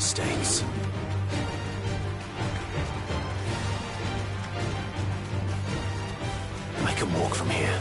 mistakes. I can walk from here.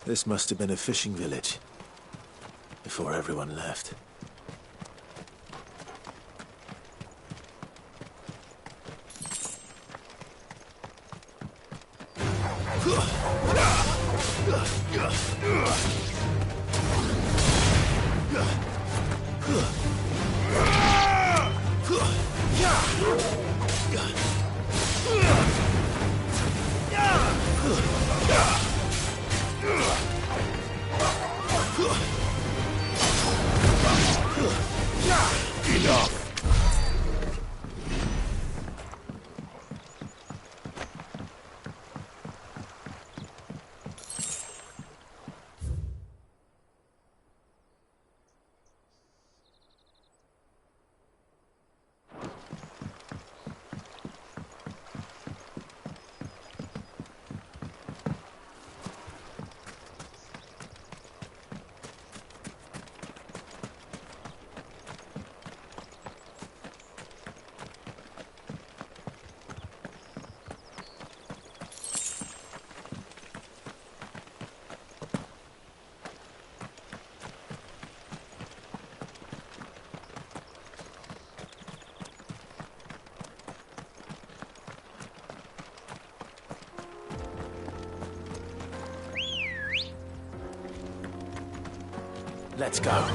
This must have been a fishing village before everyone left. Let's go.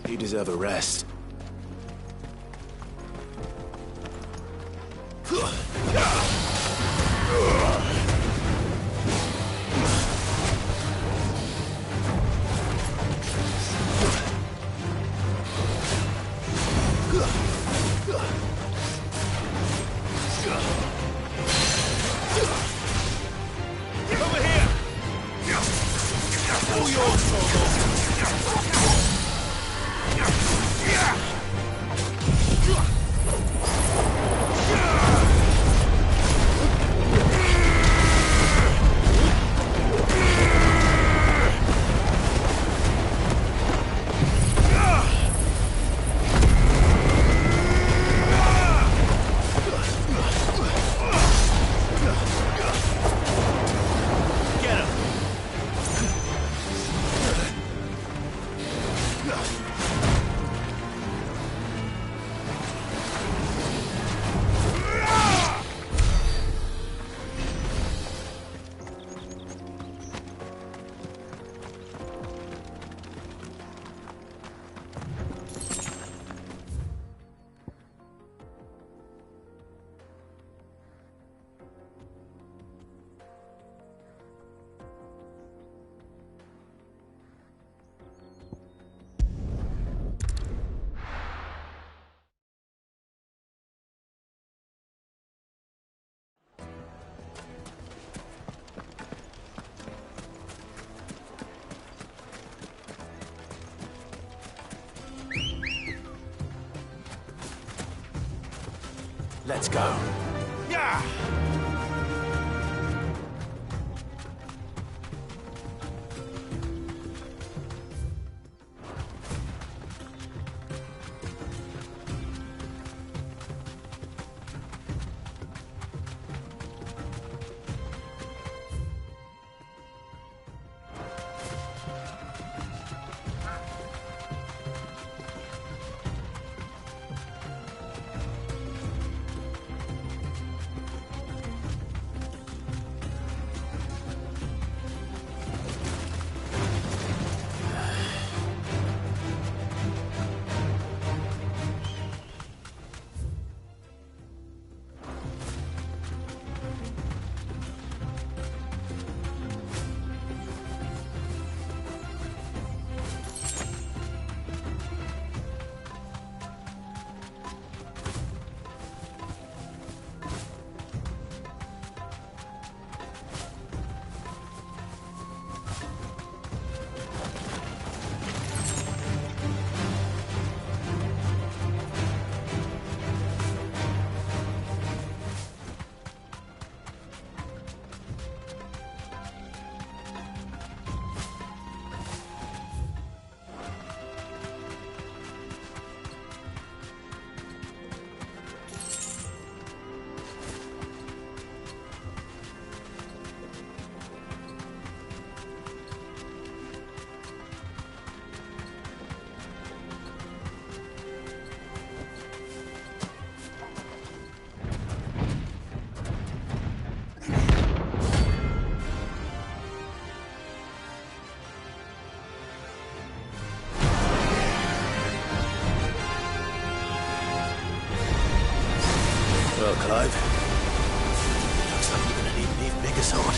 You deserve a rest. Over here! All yours, Torgo! Let's go. Yeah. Well, Clive, looks like you're gonna need an even bigger sword.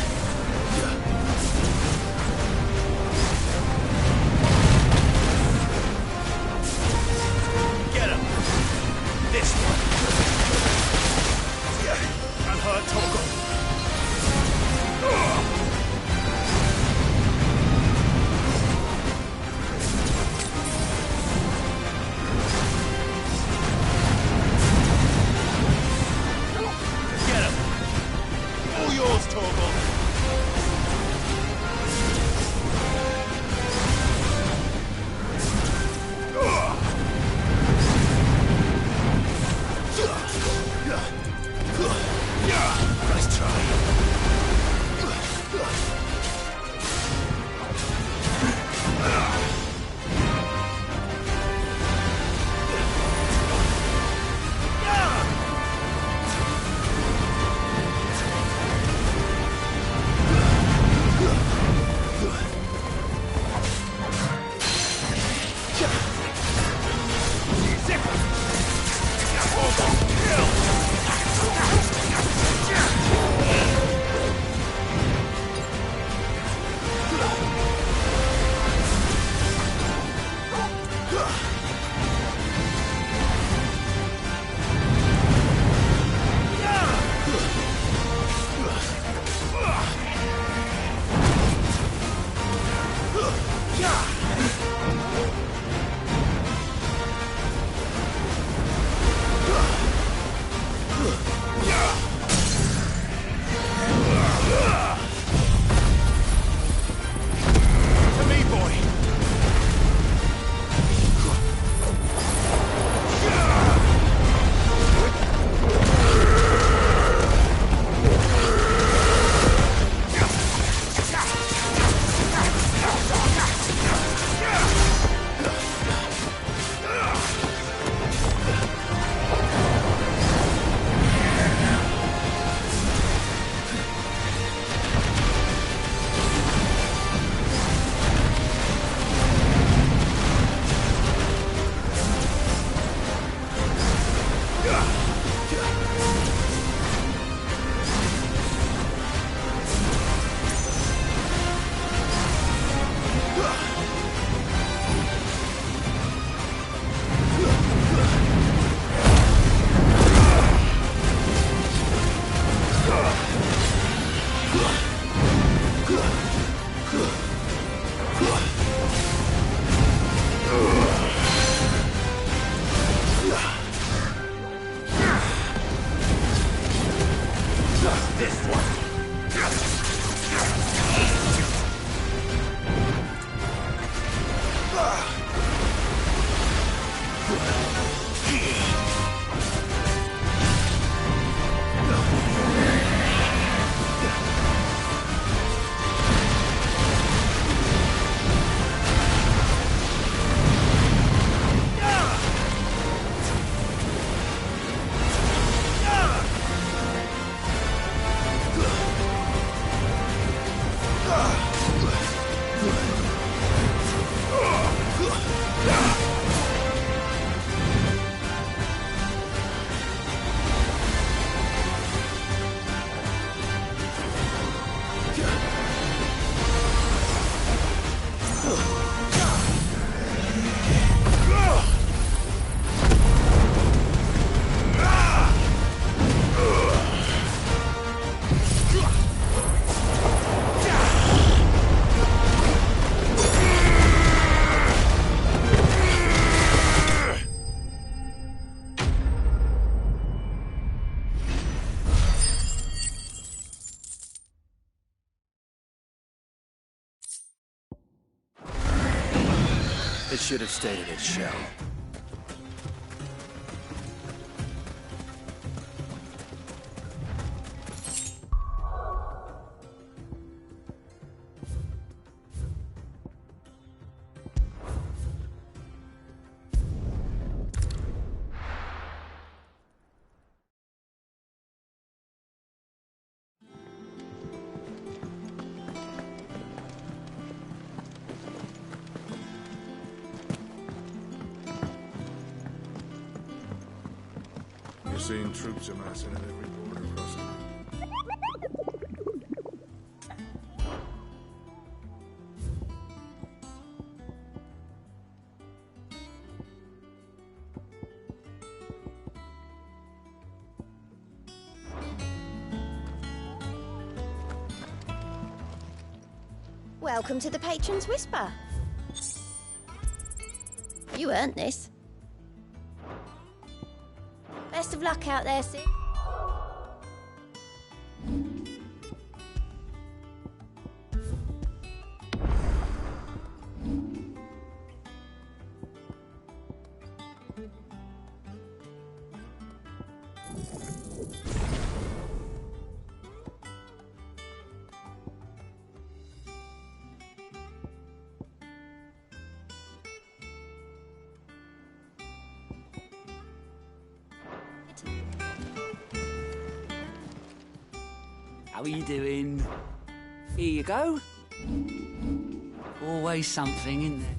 Get him. This one. Can't hurt Toggle. Yours, Torgal. Nice try. It should have stayed in its shell. You're seeing troops amassing at every border crossing. Welcome to the Patron's Whisper. You earned this. Best of luck out there, Sid. How are you doing? Here you go. Always something, isn't there?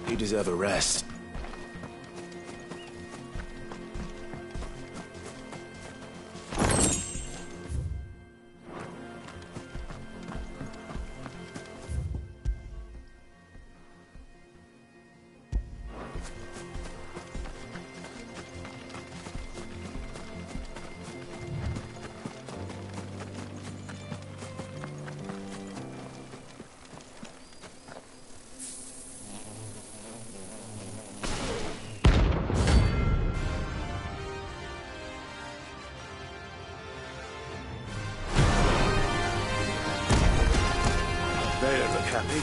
You deserve a rest. happy.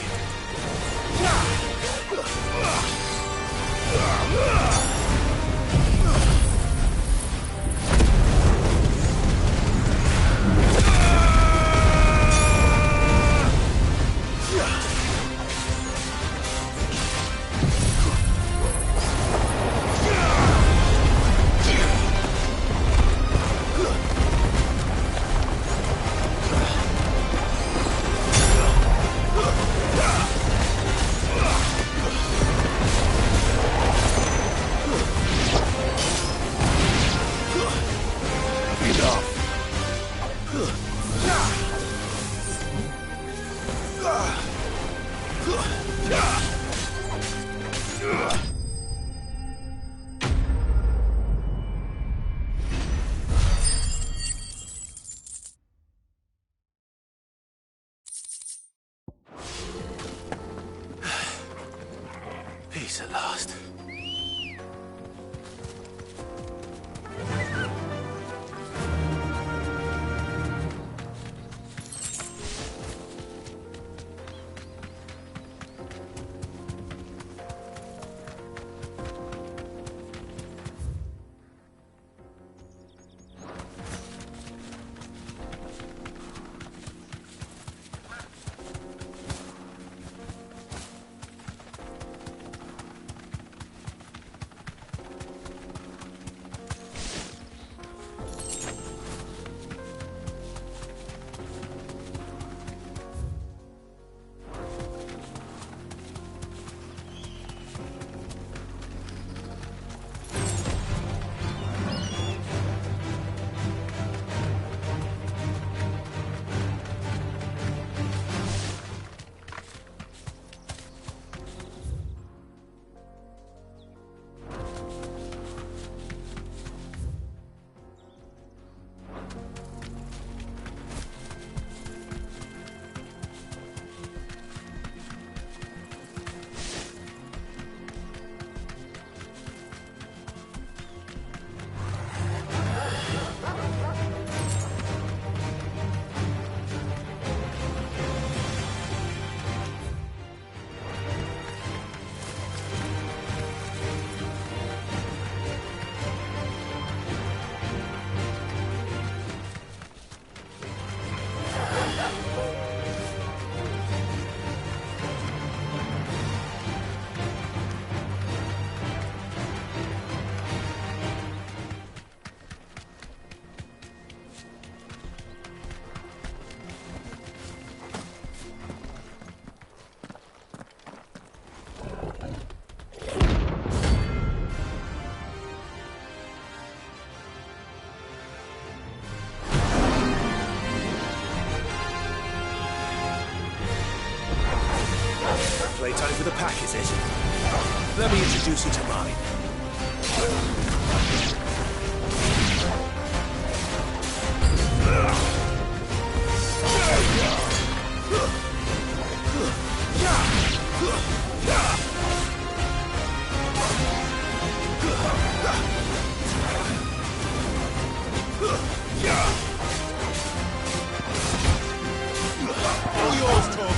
Peace at last. Playtime for the pack, is it? Let me introduce you to mine. All yours, Torgal.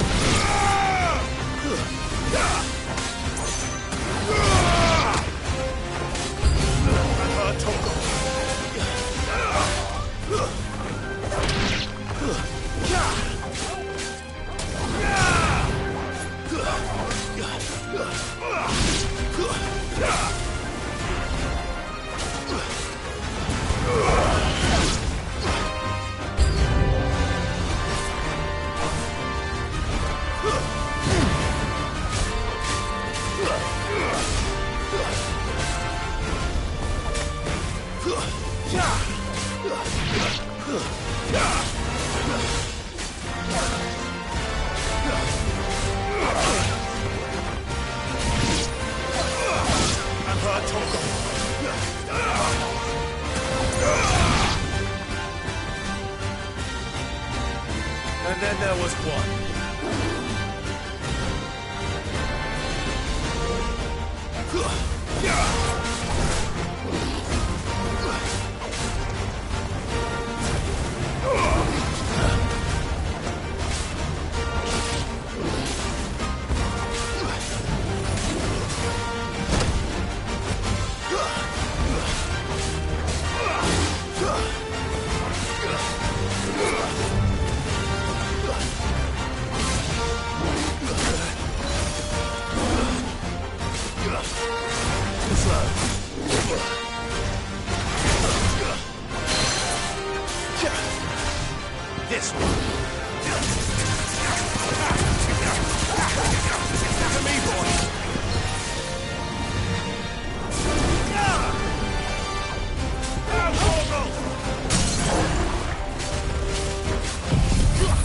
And then there was one. This one. Look at me, boy.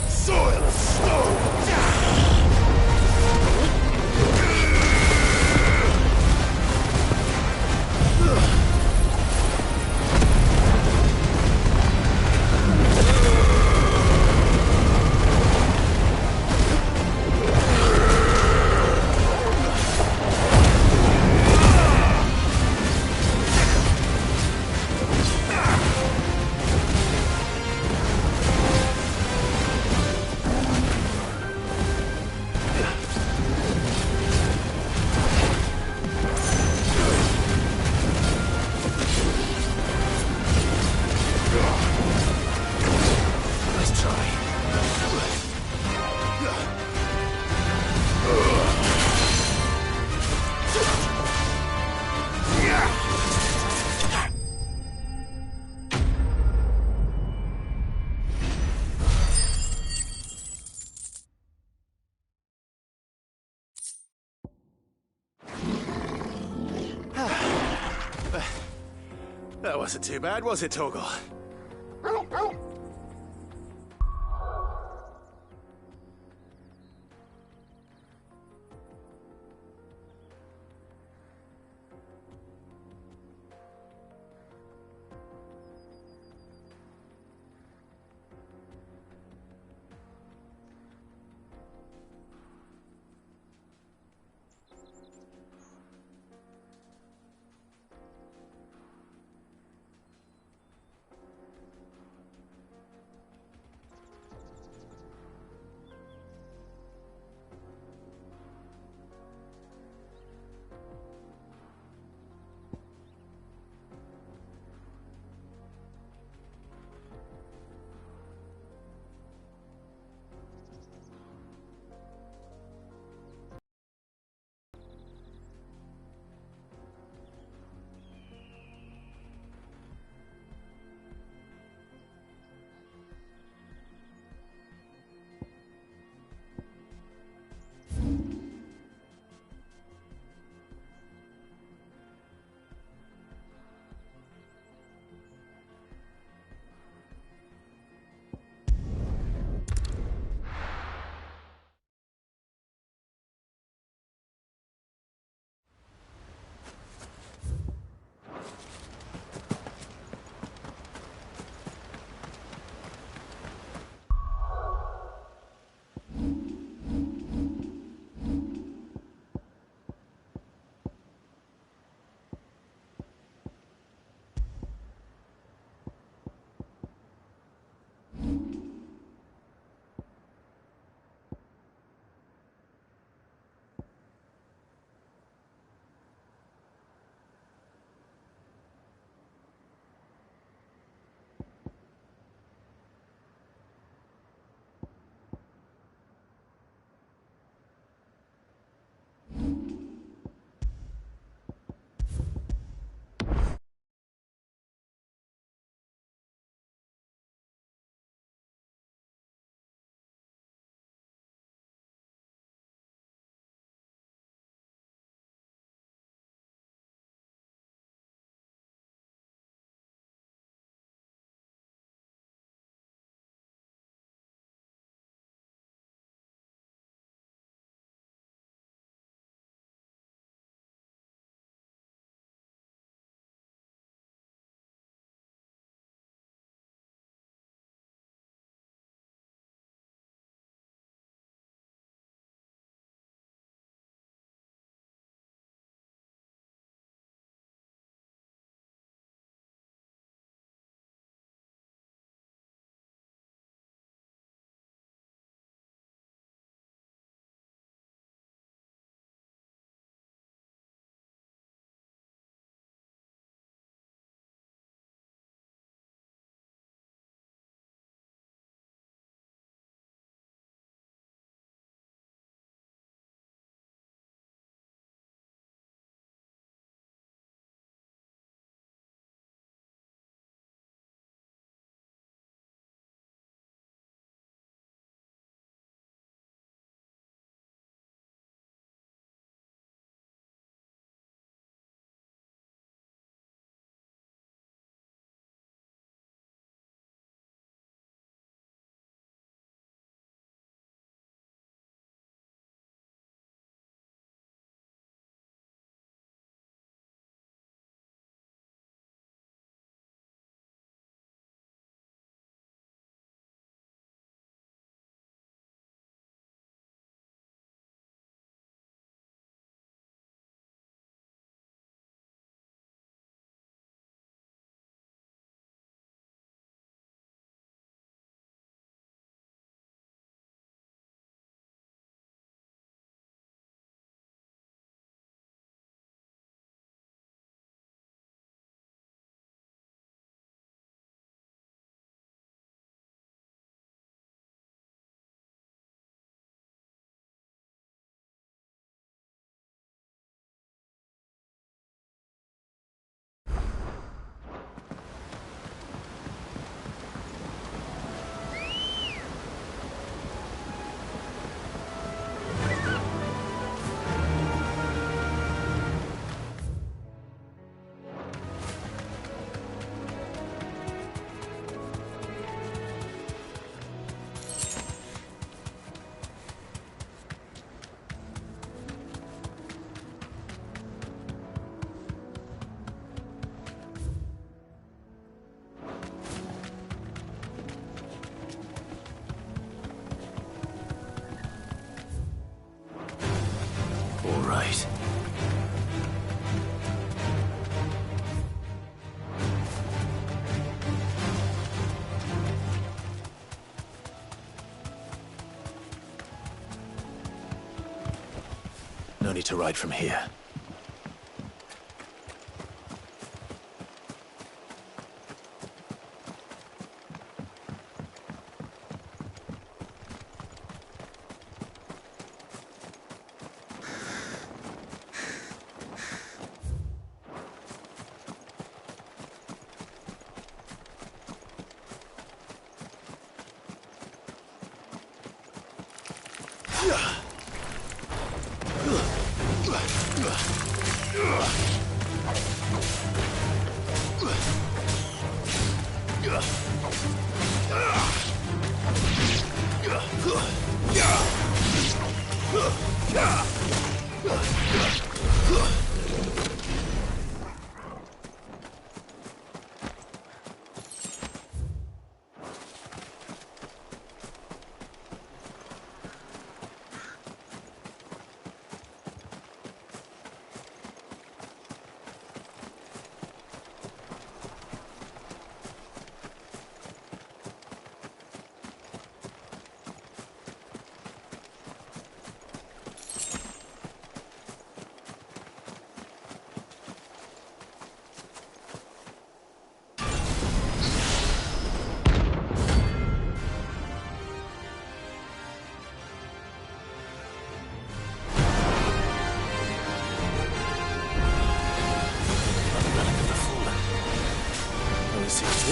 Soil of stone! Nice try. That wasn't too bad, was it, Toggle? ready to ride from here.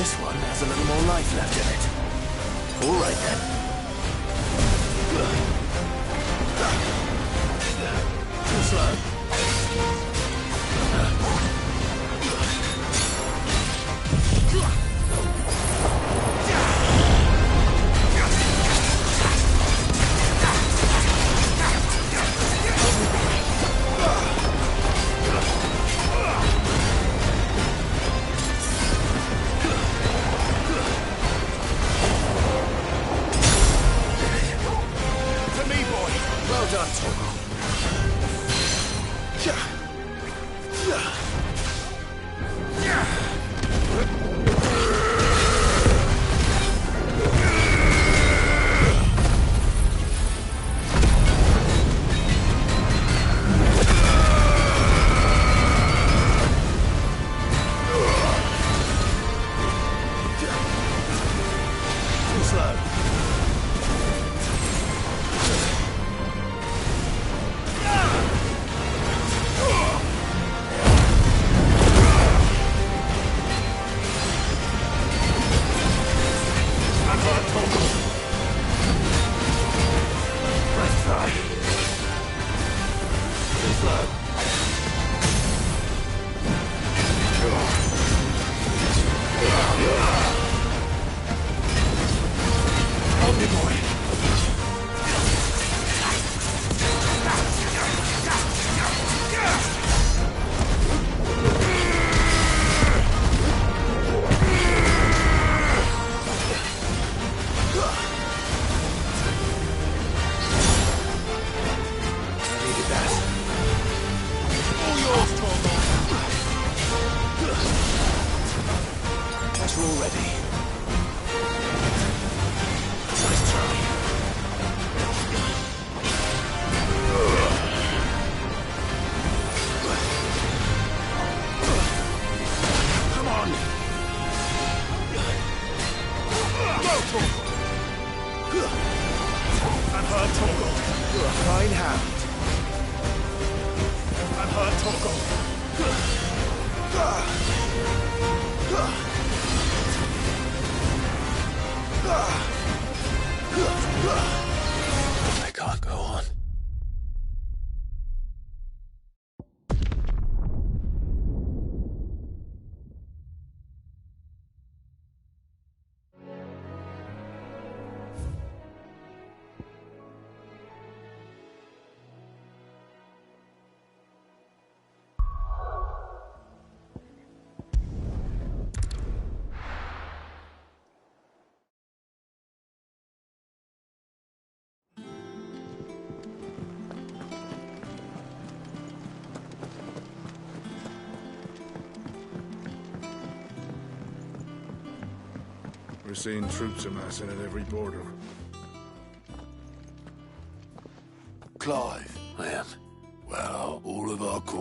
This one has a little more life left in it. All right then. Too slow. I can't go on. We're seeing troops amassing at every border. Clive. I am. Well,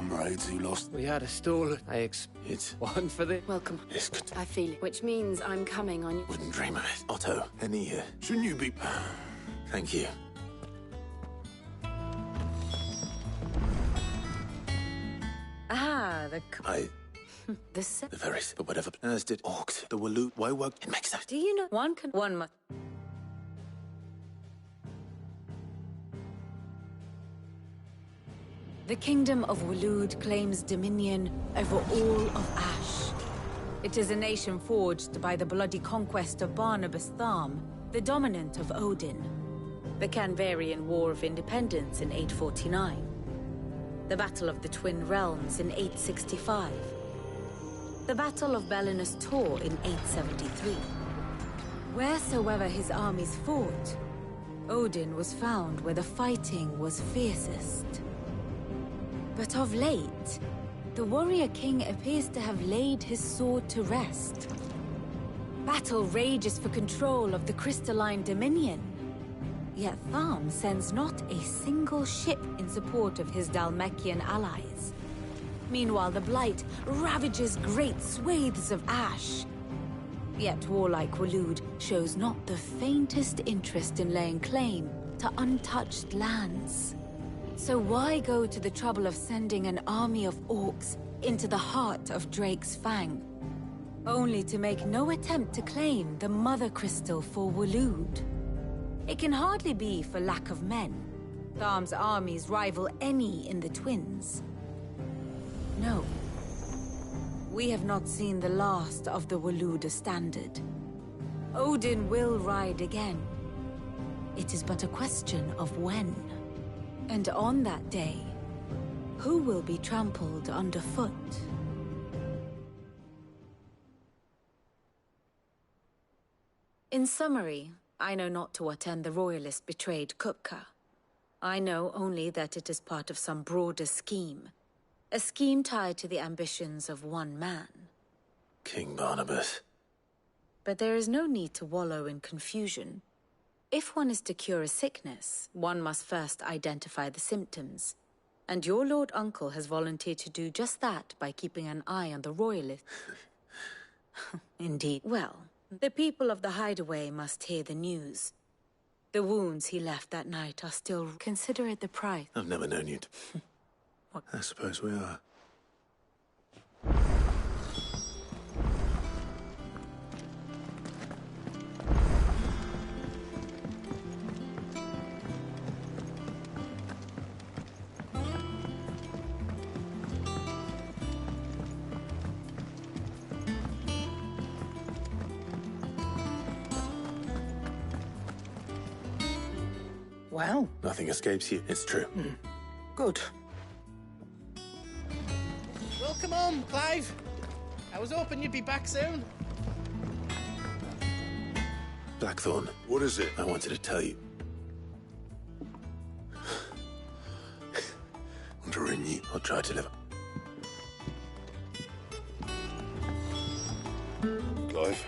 comrades who lost. We had a stall. It's One for the... Welcome. it's good. I feel it. Which means I'm coming on you. Wouldn't dream of it. Otto, Henny here. Shouldn't you be? Thank you. Ah, the... The very, but whatever. As did orcs. The Walloon. Why work? It makes sense. Do you know... One must... The kingdom of Waloed claims dominion over all of Ash. It is a nation forged by the bloody conquest of Barnabas Tharm, the dominant of Odin. The Canvarian War of Independence in 849. The Battle of the Twin Realms in 865. The Battle of Belinus Tor in 873. Wheresoever his armies fought, Odin was found where the fighting was fiercest. But of late, the warrior king appears to have laid his sword to rest. Battle rages for control of the crystalline dominion. Yet Tharm sends not a single ship in support of his Dalmekian allies. Meanwhile, the Blight ravages great swathes of Ash. Yet warlike Waloed shows not the faintest interest in laying claim to untouched lands. So why go to the trouble of sending an army of orcs into the heart of Drake's Fang, only to make no attempt to claim the Mother Crystal for Waloed? It can hardly be for lack of men. Tharm's armies rival any in the Twins. No. We have not seen the last of the Waloed standard. Odin will ride again. It is but a question of when. And on that day, who will be trampled underfoot? In summary, I know not to what end the royalist betrayed Kupka. I know only that it is part of some broader scheme. A scheme tied to the ambitions of one man. King Barnabas. But there is no need to wallow in confusion. If one is to cure a sickness, one must first identify the symptoms. And your Lord Uncle has volunteered to do just that by keeping an eye on the royalist. Indeed. Well, the people of the hideaway must hear the news. The wounds he left that night are still... Consider it the price. I've never known you to... I suppose we are. Well... Nothing escapes you. It's true. Good. Welcome home, Clive. I was hoping you'd be back soon. Blackthorn. What is it? I wanted to tell you. Wondering you. I'll try to live. Clive.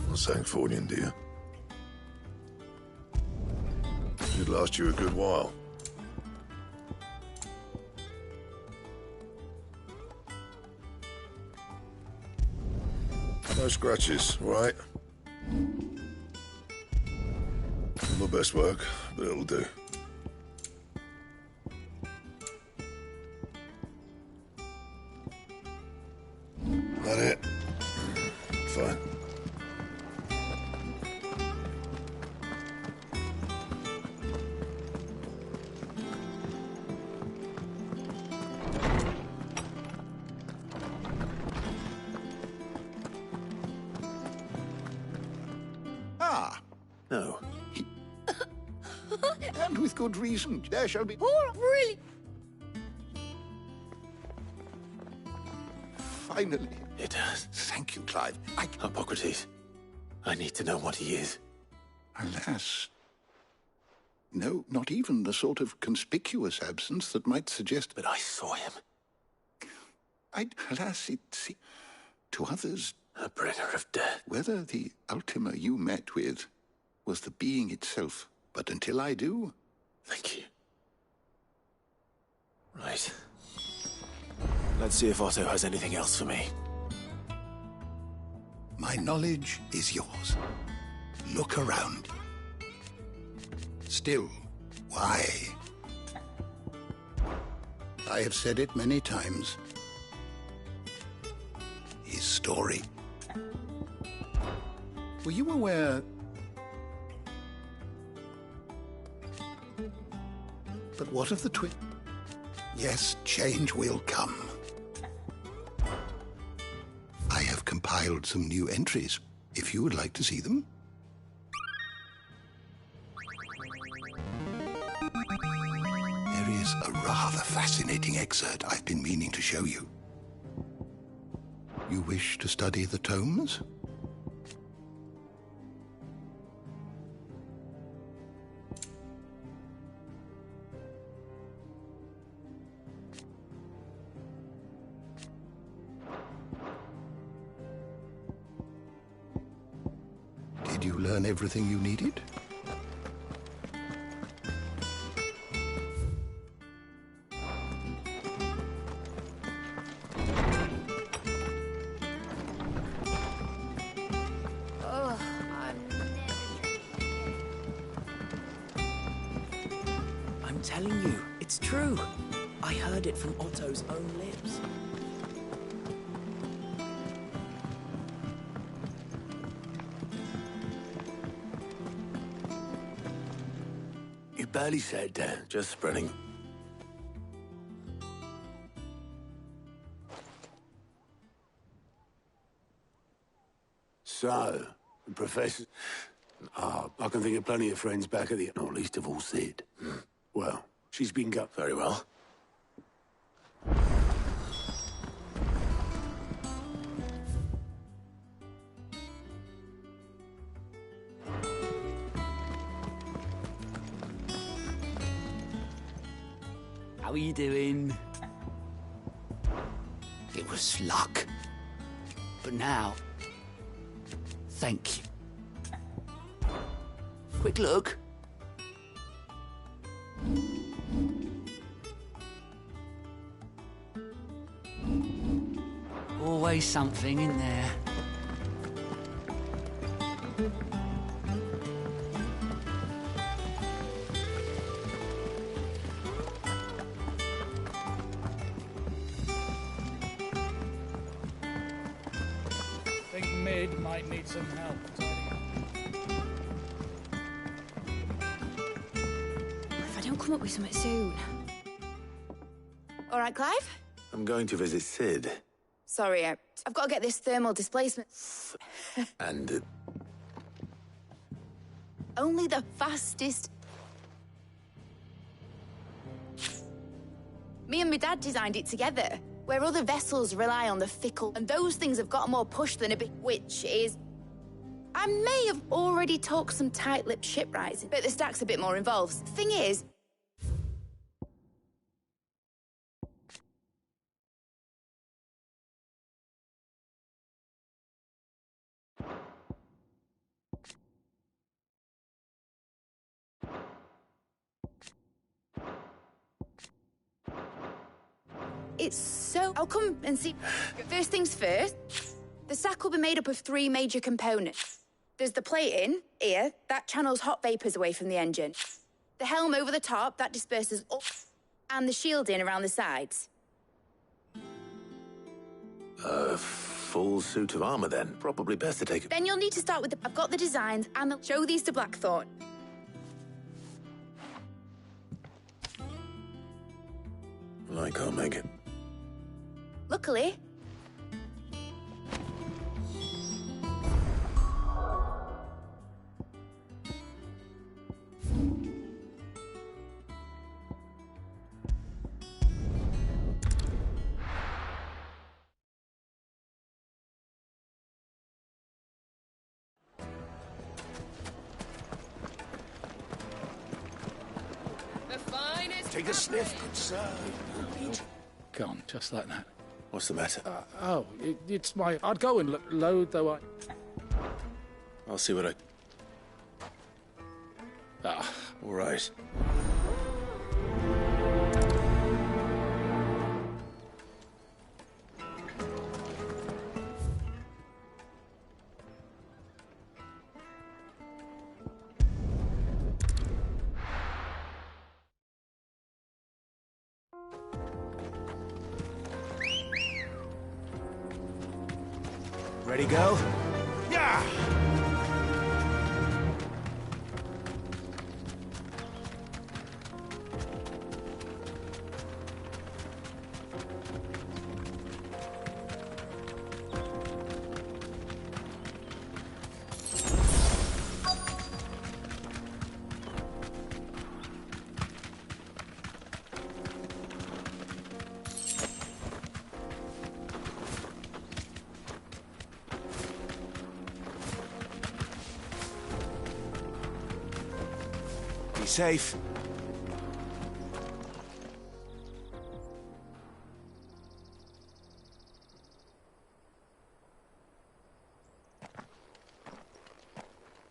Not saying Fordian, do you? It'd last you a good while. No scratches, all right? Not my best work, but it'll do. That it? Fine. No. And with good reason. There shall be... Oh, really? Finally. It does. Thank you, Clive. Hippocrates. I need to know what he is. Alas. No, not even the sort of conspicuous absence that might suggest... But I saw him. Alas, to others... A bringer of death. Whether the Ultima you met with was the being itself. But until I do... Thank you. Right. Let's see if Otto has anything else for me. My knowledge is yours. Look around. Still, why? I have said it many times. His story. Were you aware... But what of the twin? Yes, change will come. I have compiled some new entries, if you would like to see them. There is a rather fascinating excerpt I've been meaning to show you. You wish to study the tomes? Did you learn everything you needed? I'm telling you, it's true. I heard it from Otto's own lips. You barely sat down, just spreading. So, Professor... I can think of plenty of friends back at the... Not least of all Sid. Well, she's been got... Very well. How are you doing? It was luck. But now, thank you. Quick look. Always something in there. I think Mid might need some help. If I don't come up with something soon. All right, Clive? I'm going to visit Sid. Sorry, I've got to get this thermal displacement. And Only the fastest. Me and my dad designed it together, where other vessels rely on the fickle, and those things have got more push than a bit, which is... I may have already talked some tight-lipped ship rising, but the stack's a bit more involved. Thing is... It's so... I'll come and see... First things first, the stack will be made up of 3 major components. There's the plating, here, that channels hot vapours away from the engine. The helm over the top, that disperses up, and the shielding around the sides. a full suit of armor then. Probably best to take it. Then you'll need to start with the... I've got the designs, and I'll show these to Blackthorn. I can't make it. Luckily... Take a sniff, good sir. Gone, just like that. What's the matter? It's my... I'd go and load, though I... I'll see what I... all right. Ready, go? Yeah! Be safe.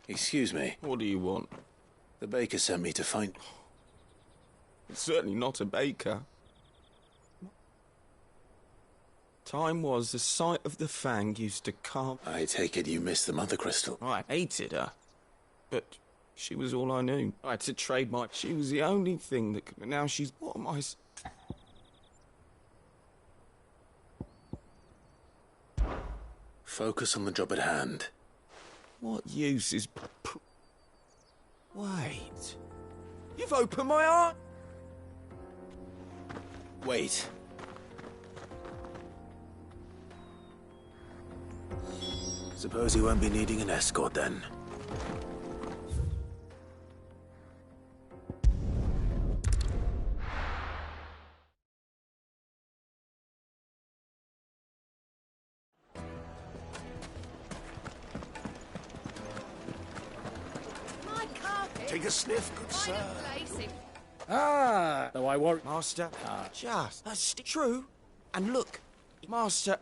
Excuse me. What do you want? The baker sent me to find... It's certainly not a baker. Time was the sight of the fang used to calm... I take it you missed the mother crystal. I hated her. But she was all I knew. I had to trade my... She was the only thing that could... Now she's... What am I... Focus on the job at hand. What use is... Wait. You've opened my heart? Wait. Suppose you won't be needing an escort then. My carpet. Take a sniff, good sir. Ah, though I worry. Master, just... That's true. And look, Master...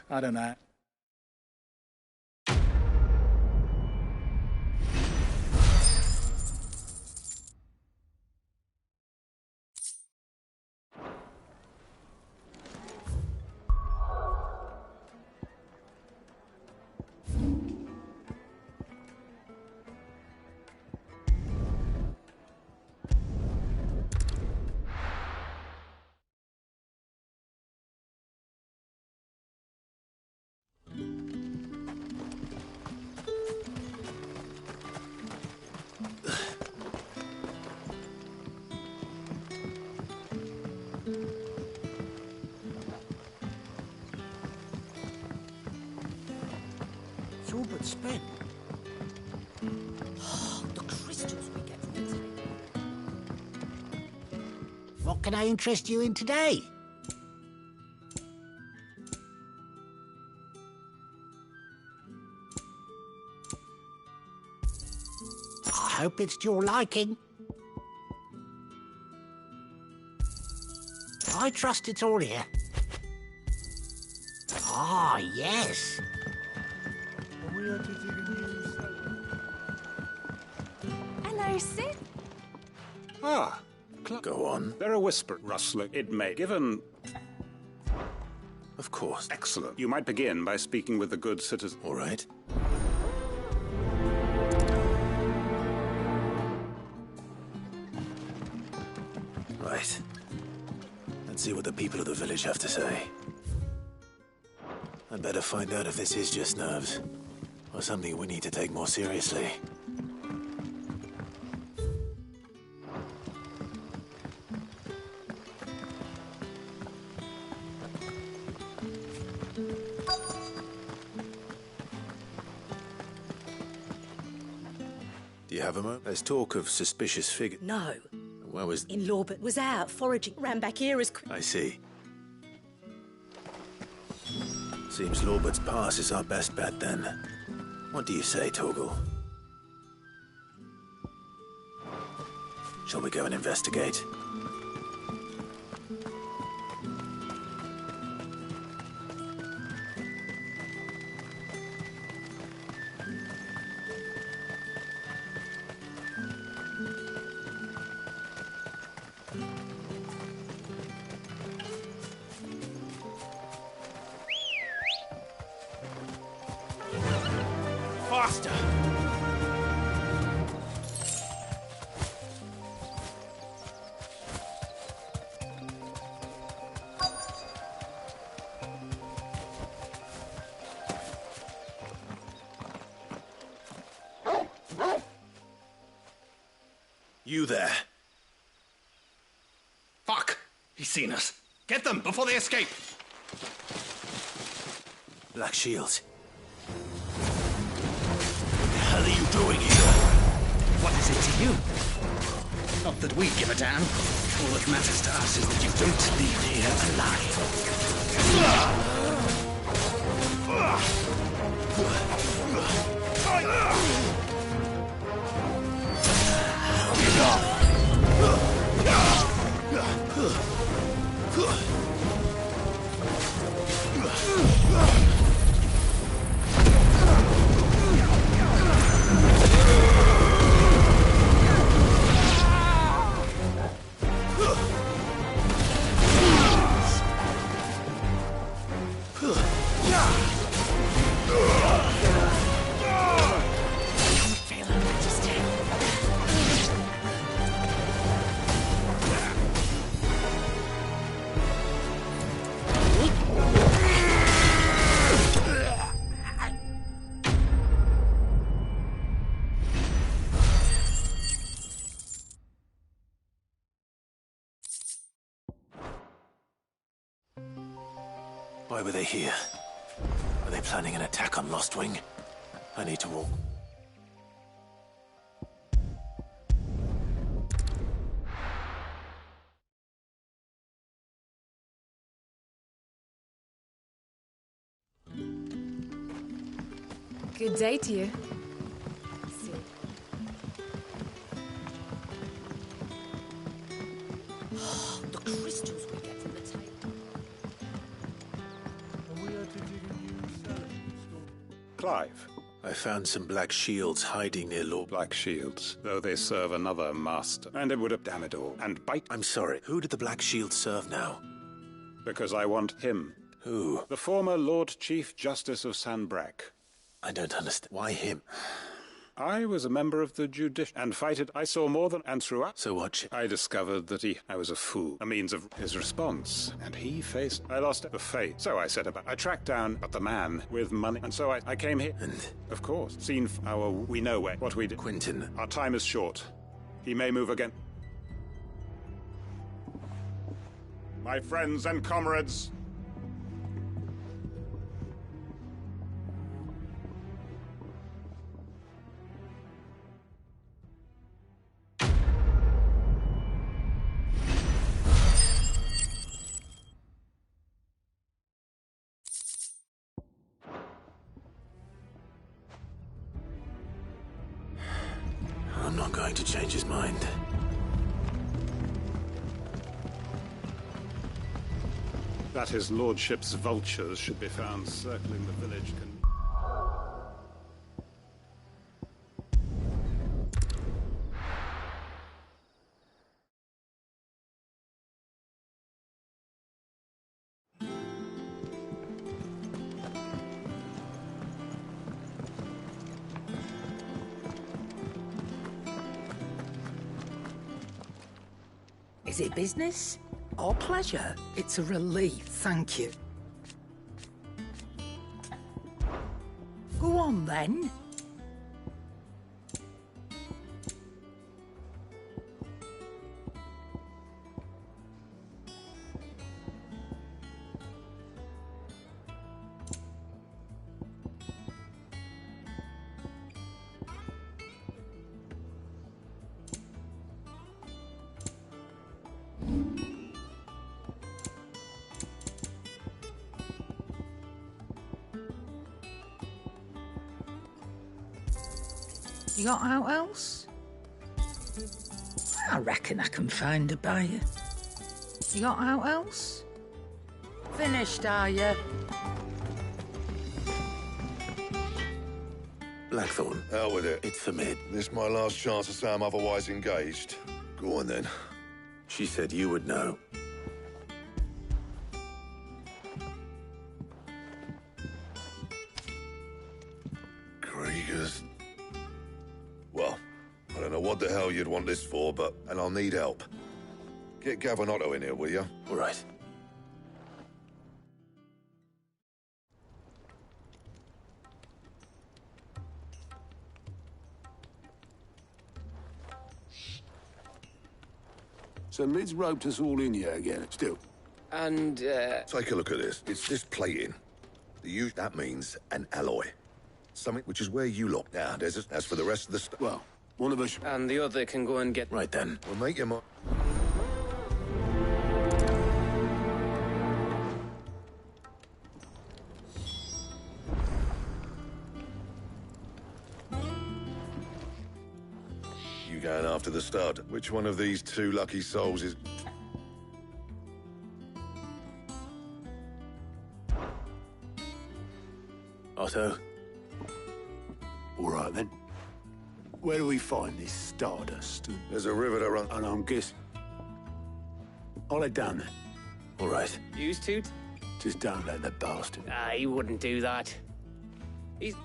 I don't know. It's all but spent. Oh, the crystals we get from Italy. What can I interest you in today? I hope it's to your liking. I trust it's all here. Ah, yes. Hello, Sid. Ah, Go on. they're a whisper, rustling. It may, given... Of course. Excellent. You might begin by speaking with the good citizen. All right. Right. Let's see what the people of the village have to say. I'd better find out if this is just nerves, or something we need to take more seriously. Do you have a moment? There's talk of suspicious figures. No. Where was... In Lawbert was out foraging. Ran back here as quick. I see. Seems Lawbert's pass is our best bet then. What do you say, Torgal? Shall we go and investigate? Faster! You there. Fuck! He's seen us. Get them before they escape! Black Shields. What the hell are you doing here? What is it to you? Not that we give a damn. All that matters to us is that you don't leave here alive. Why were they here? Are they planning an attack on Lost Wing? I need to walk. Good day to you. The crystals we get from the table. Clive. I found some black shields hiding near Lord... Black shields, though they serve another master. And it would have damn it all. And bite... I'm sorry, who did the black shields serve now? Because I want him. Who? The former Lord Chief Justice of Sanbreque. I don't understand. Why him? I was a member of the judiciary and fighted. I saw more than and throughout. So what? I discovered that I was a fool, a means of his response, and he faced. I lost the faith. So I set about. I tracked down the man with money, and so I came here. And of course, seen our. We know what we did. Quentin. Our time is short. He may move again. My friends and comrades. I'm not going to change his mind. That his lordship's vultures should be found circling the village. Is it business or pleasure? It's a relief, thank you. Go on, then. You got out else? I reckon I can find a buyer. You got out else? Finished, are you? Blackthorn. Out with it. It's for mid. This my last chance to say I'm otherwise engaged. Go on then. She said you would know. Kriegers. Well, I don't know what the hell you'd want this for, and I'll need help. Get Gavin Otto in here, will you? All right. So Mid's roped us all in here again. Still. And, Take a look at this. It's this plating. That means an alloy. Something which is where you look. Now, as for the rest of the stuff... Well, one of us... And the other can go and get... Right then. We'll make your mind... You going after the stud? Which one of these two lucky souls is... Otto? All right, then. Where do we find this stardust? There's a river that runs... And I'm guessing... I'll head down there. All right. Used to? Just don't let the bastard... He wouldn't do that. He's...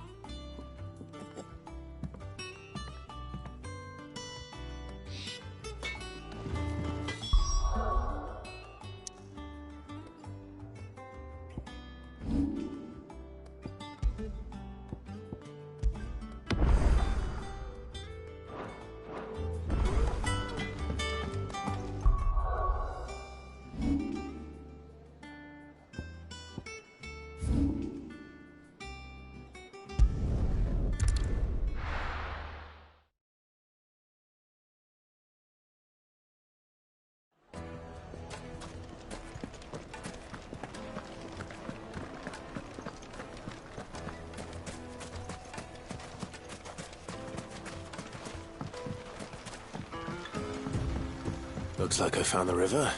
Looks like I found the river.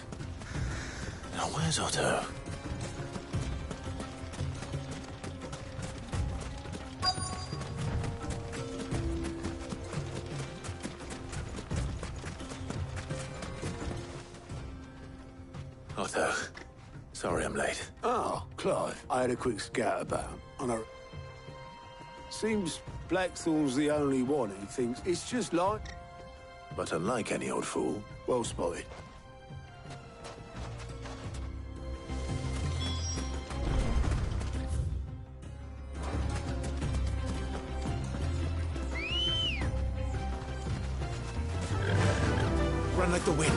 Now, where's Otto? Otto. Sorry I'm late. Oh, Clive. I had a quick scout about, and I... Seems Blackthorn's the only one who thinks it's just like... But unlike any old fool... Well spotted. Run like the wind.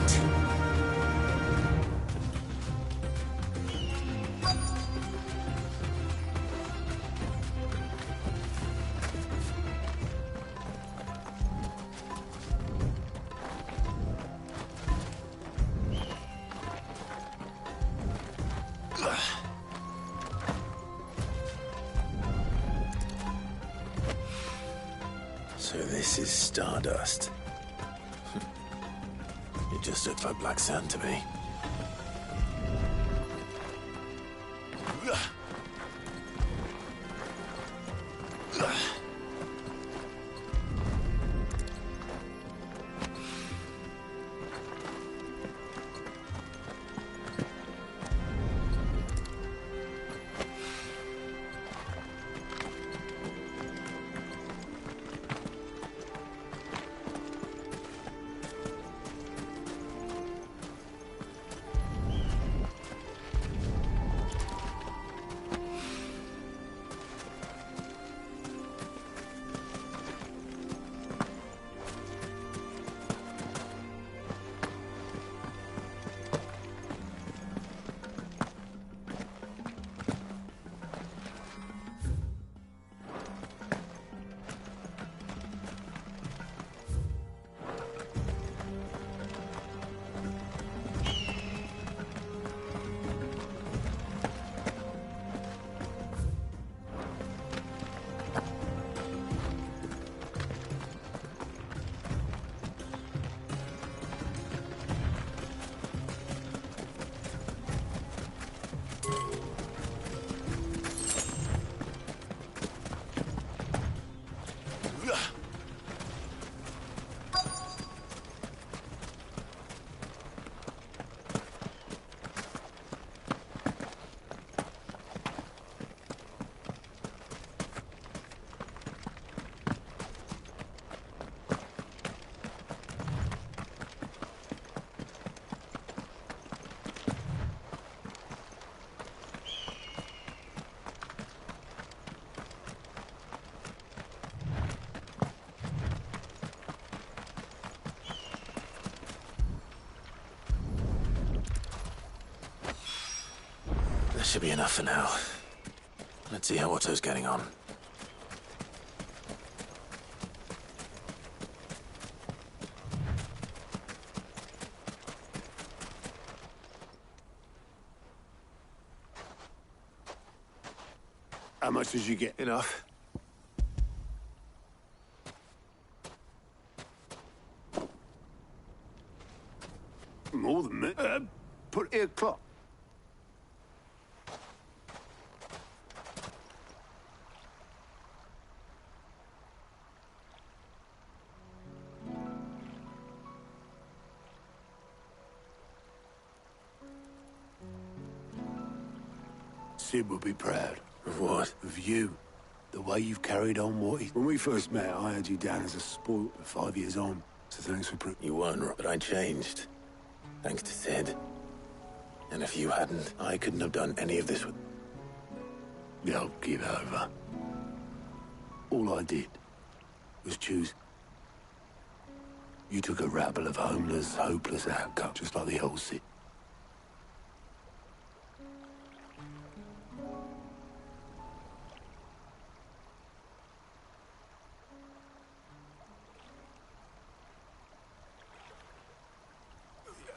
So this is stardust. It just looks like black sand to me. should be enough for now. Let's see how Otto's getting on. How much did you get? Enough. More than me. Put here clock. Sid will be proud. Of what? Of you. The way you've carried on what he... When we first met, I had you down as a spoilt for 5 years on. So thanks for... You weren't, but I changed. Thanks to Sid. And if you hadn't, I couldn't have done any of this with... No, give over. All I did was choose. You took a rabble of homeless, hopeless outcasts, just like the old Sid.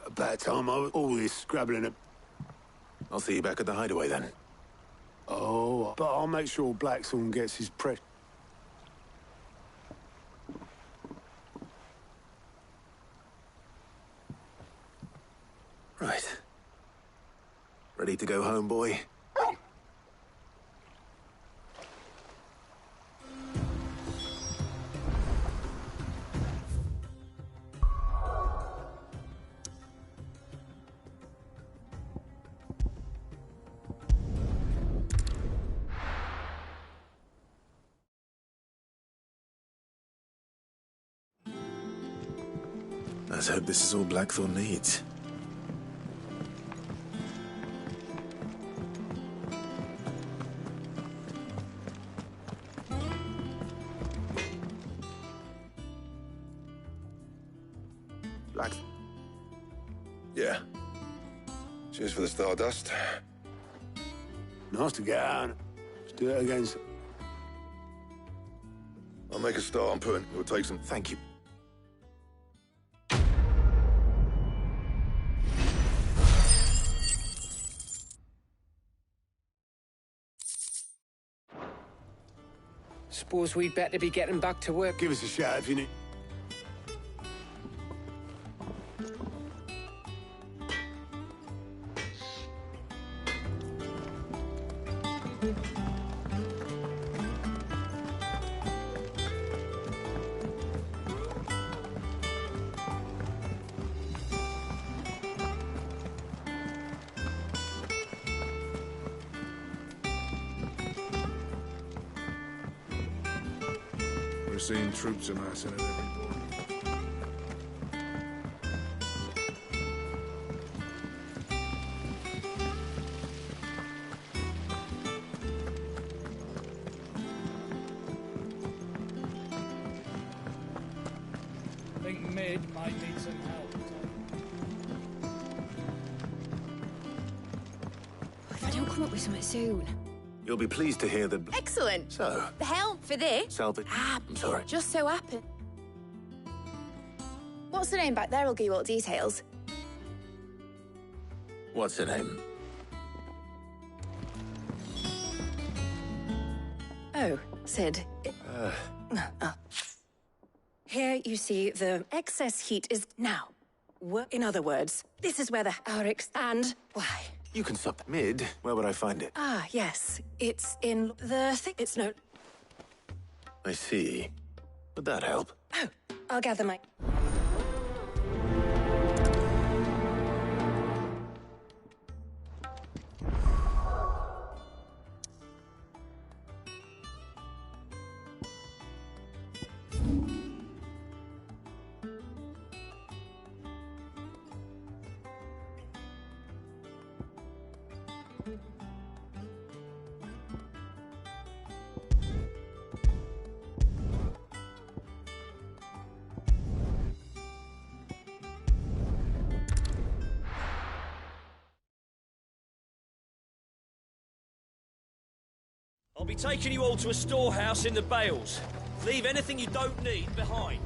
About time I was all this scrabbling up. I'll see you back at the hideaway then. Oh, but I'll make sure Blackthorn gets his press. Right. Ready to go home, boy? Let's hope this is all Blackthorn needs. Yeah. Cheers for the stardust. Nice to get out. Let's do it again. I'll make a start on putting... It'll take some... Thank you. Suppose we'd better be getting back to work. Give us a shout if you need... We're seeing troops amassing at every border. I think Mid might need some help. If I don't come up with something soon. You'll be pleased to hear that... Excellent. So? The help for this? Salvage... I'm sorry. Just so happened. What's the name back there? I'll give you all the details. What's her name? Oh, Sid. Here you see the excess heat is now. In other words, this is where the Aurix and why. You can stop. Mid, where would I find it? Ah, yes. It's in the thing. It's no... I see. Would that help? Oh, I'll gather my... I'll be taking you all to a storehouse in the Bales. Leave anything you don't need behind.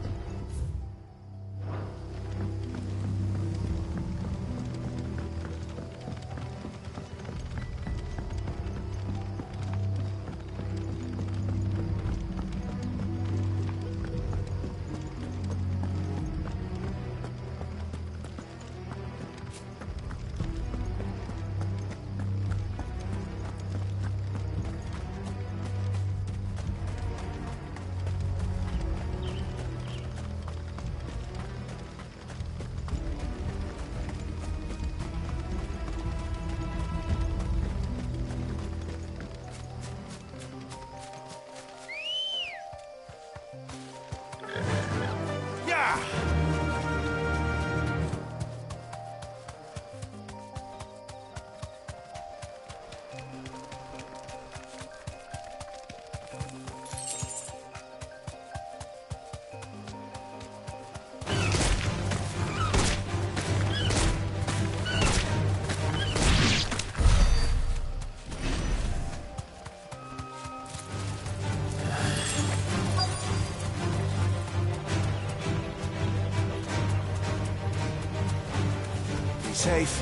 Safe.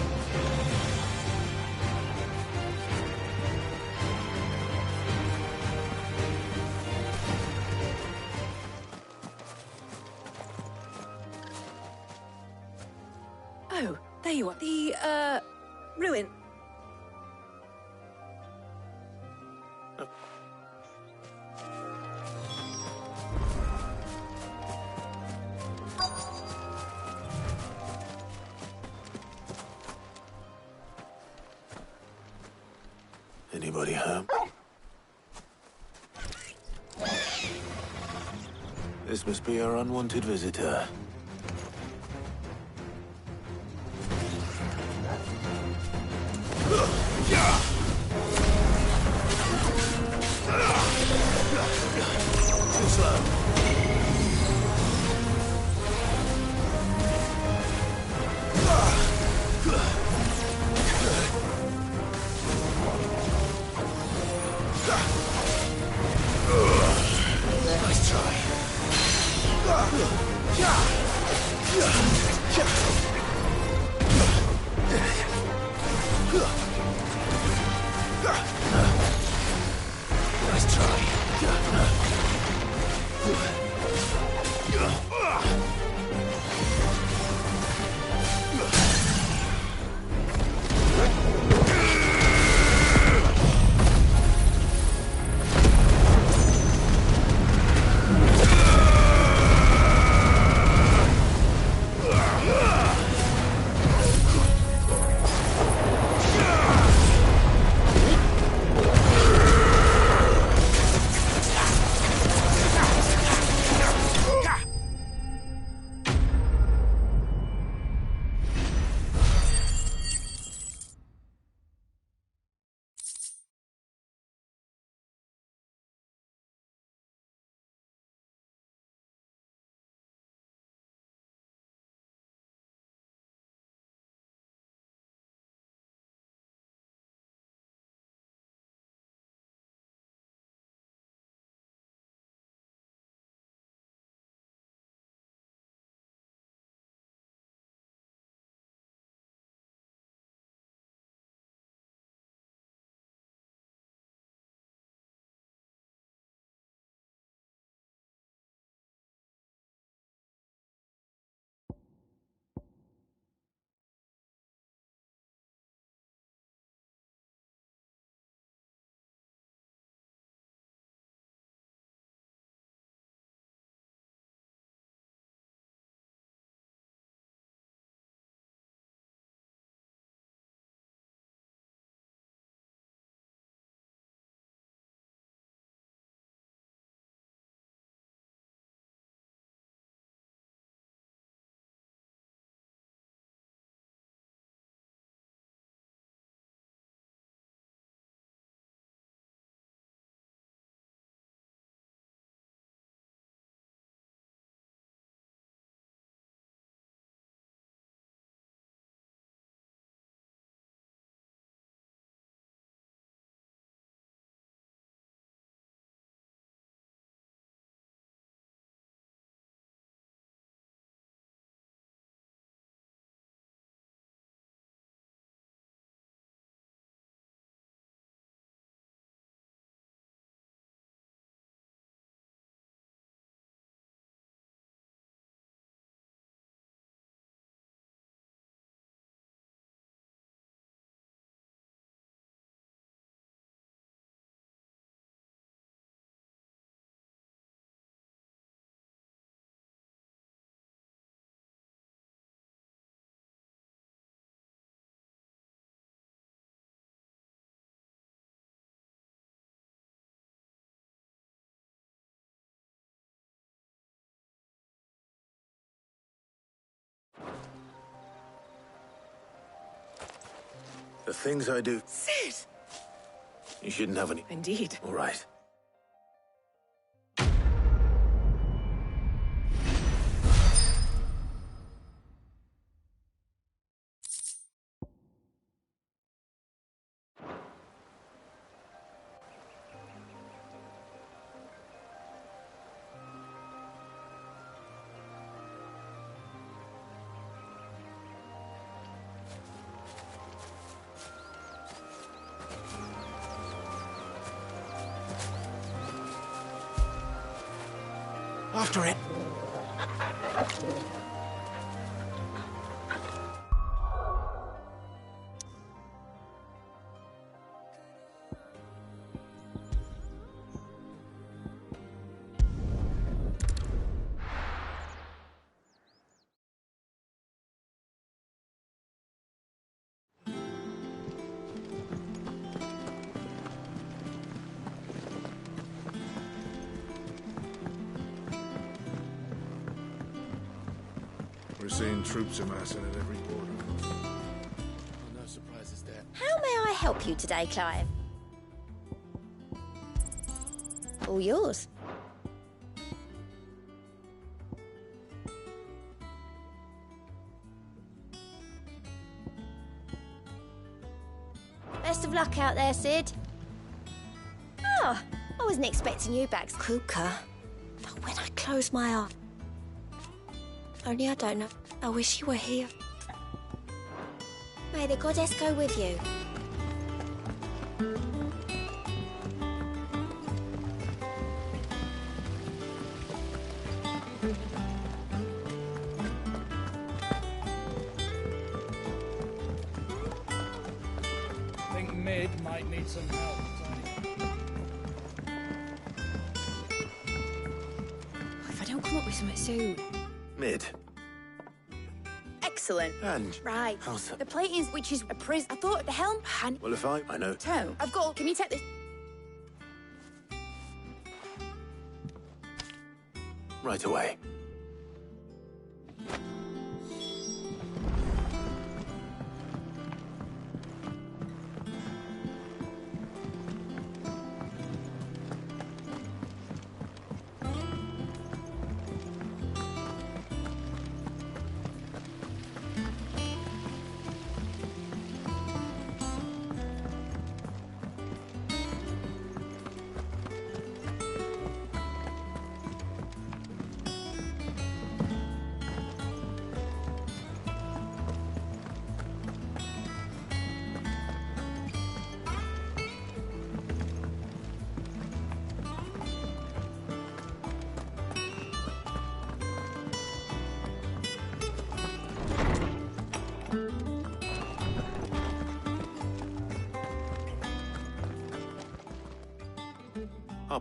Oh, there you are. The, ruin. Anybody home? This must be our unwanted visitor. Too slow. Nice try. The things I do. Sid! You shouldn't have any. Indeed. All right. After it. We're seeing troops amassing at every border. No surprises there. How may I help you today, Clive? All yours. Best of luck out there, Sid. Oh, I wasn't expecting you back, Kuka. But when I close my eyes... Only I don't know. I wish you were here. May the goddess go with you. I think Mid might need some help. If I don't come up with something soon. Mid. Excellent. And Right. how's that? The plating, which is a prism. I thought the helm pan. Well, if I know. Toe. I've got. Can you take this? Right away.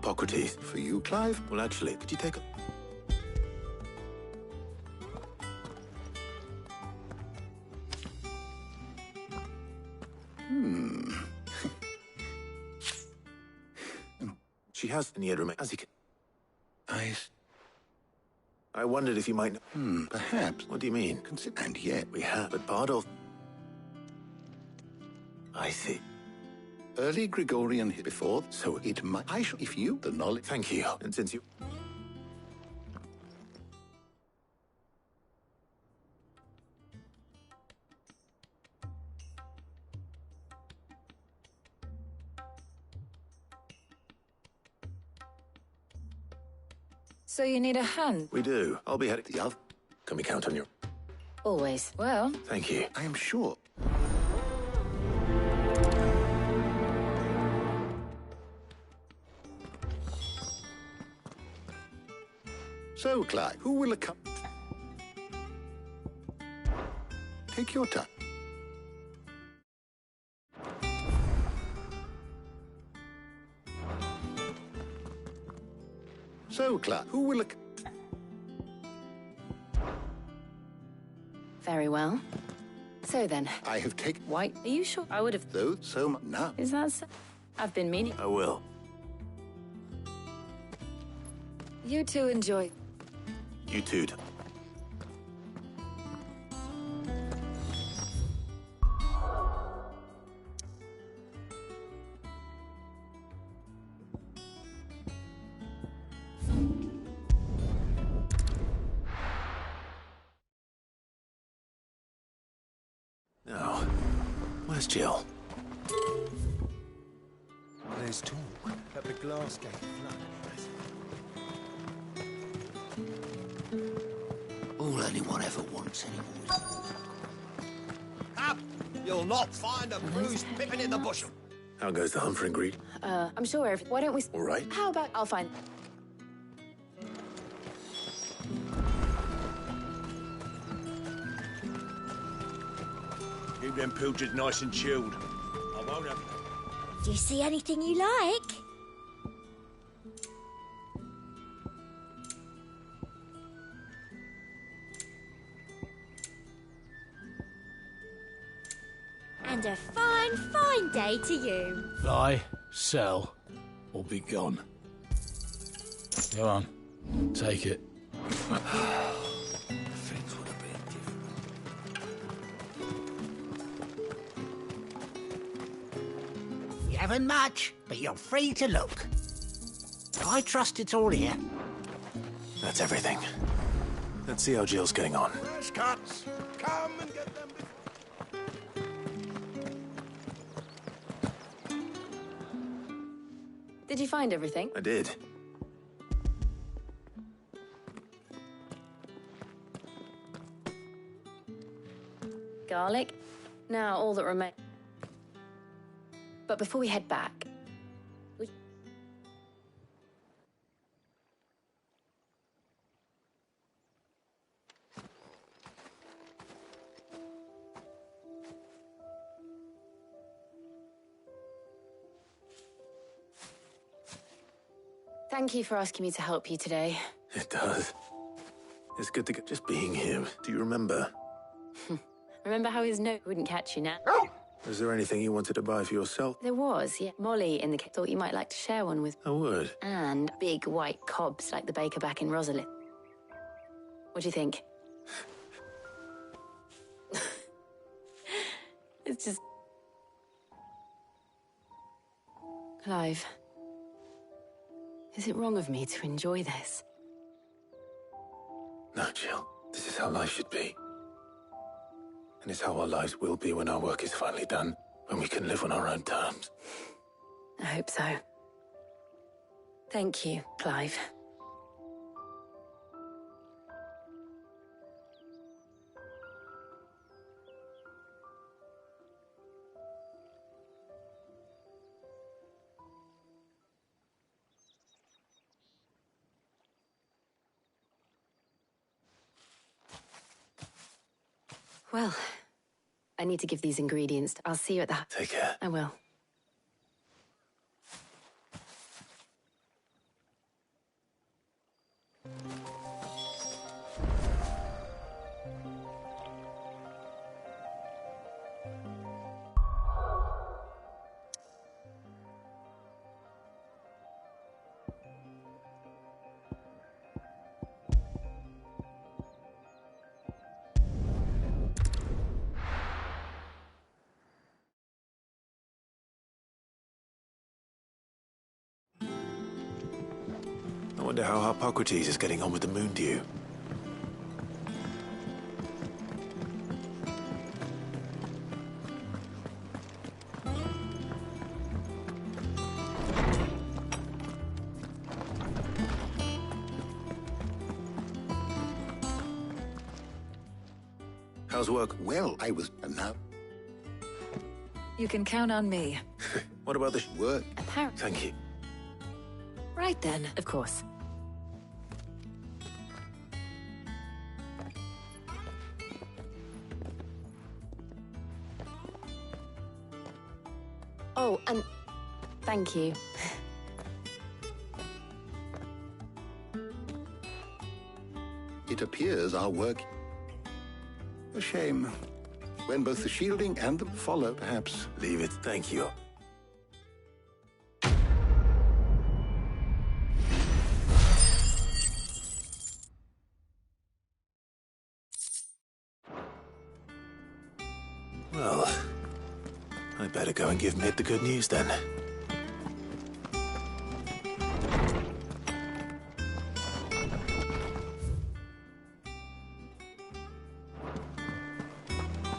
Hippocrates. For you, Clive? Well, actually, could you take a... She has any remain as he can. I wondered if you might... Perhaps. What do you mean? And yet... We have, but part of... I see. Early Gregorian before, so it might... I shall, if you, the knowledge... Thank you. And since you... So you need a hand? We do. I'll be heading the other. Can we count on you? Always. Well... Thank you. I am sure. So, Clive, who will accompany? Take your time. So, Clive, who will accompany? Very well. So then... I have taken... White, are you sure? I would have... Though, so much now. Is that so? I've been meaning... I will. You two enjoy. You too. Where's Jill? There's talk that the glass gate flooded. All anyone ever wants anymore is Up! You'll not find a bruised pippin in the bushel. How goes the hunt for Ingrid? I'm sure why don't we... All right. How about I'll find... Keep them pilchards nice and chilled. I won't have... Do you see anything you like? And a fine, fine day to you. Buy, sell, or be gone. Go on, take it. things would have been different. You haven't much, but you're free to look. I trust it's all here. That's everything. Let's see how Jill's getting on. Fresh cuts! Come and get them. Did you find everything? I did. Garlic. Now all that remains. But before we head back... Thank you for asking me to help you today. It does. It's good to get just being here. Do you remember? Remember how his note wouldn't catch you now? Was there anything you wanted to buy for yourself? There was, yeah. Molly in the kit thought you might like to share one with... I would. And big white cobs like the baker back in Rosalind. What do you think? It's just... Clive. Is it wrong of me to enjoy this? No, Jill. This is how life should be. And it's how our lives will be when our work is finally done, when we can live on our own terms. I hope so. Thank you, Clive. Well, I need to give these ingredients. I'll see you at the... Take care. I will. I wonder how Hippocrates is getting on with the moon dew. How's work? Well, I was... now... You can count on me. What about the work? Apparently. Thank you. Right then. Of course. Oh, and thank you. It appears our work... A shame. When both the shielding and the follow, perhaps... Leave it. Thank you. Well, I better go and give Mid the good news then.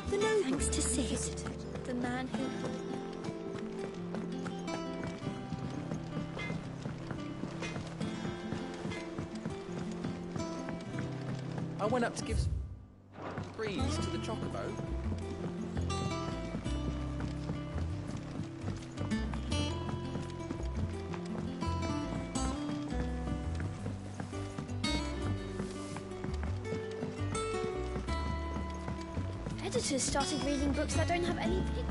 The no thanks to Sid, the man man who... I went up to give greens to the chocobo. Editors started reading books that don't have any pictures.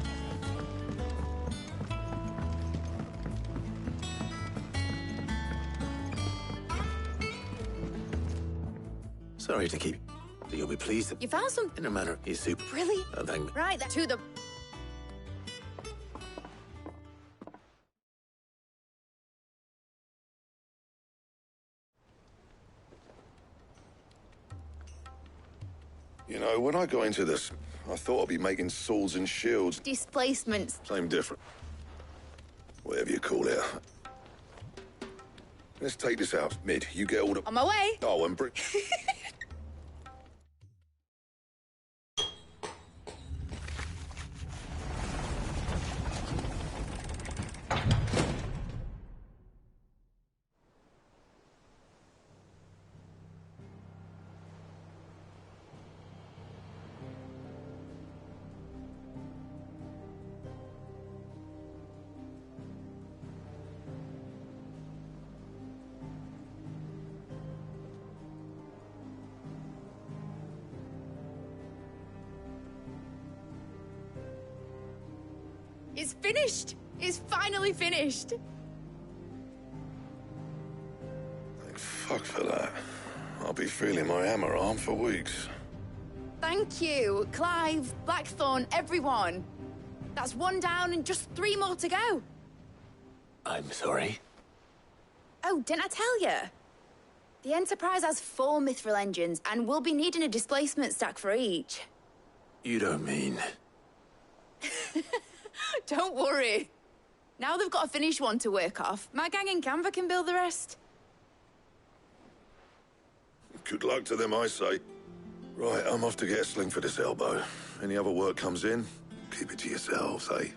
Sorry to keep, but you'll be pleased. You found something? In a manner, he's super. Really? Thank me. Right, to the... You know, when I got into this, I thought I'd be making swords and shields. Displacements. Same different. Whatever you call it. Let's take this out. Mid, you get all the... On my way. Oh, and bring... It's finished. It's finally finished. Thank fuck for that. I'll be feeling my hammer arm for weeks. Thank you, Clive, Blackthorn, everyone. That's one down and just 3 more to go. I'm sorry. Oh, didn't I tell you? The Enterprise has 4 mithril engines, and we'll be needing a displacement stack for each. You don't mean... Don't worry. Now they've got a finished one to work off. My gang in Canva can build the rest. Good luck to them, I say. Right, I'm off to get a sling for this elbow. Any other work comes in, keep it to yourselves, eh?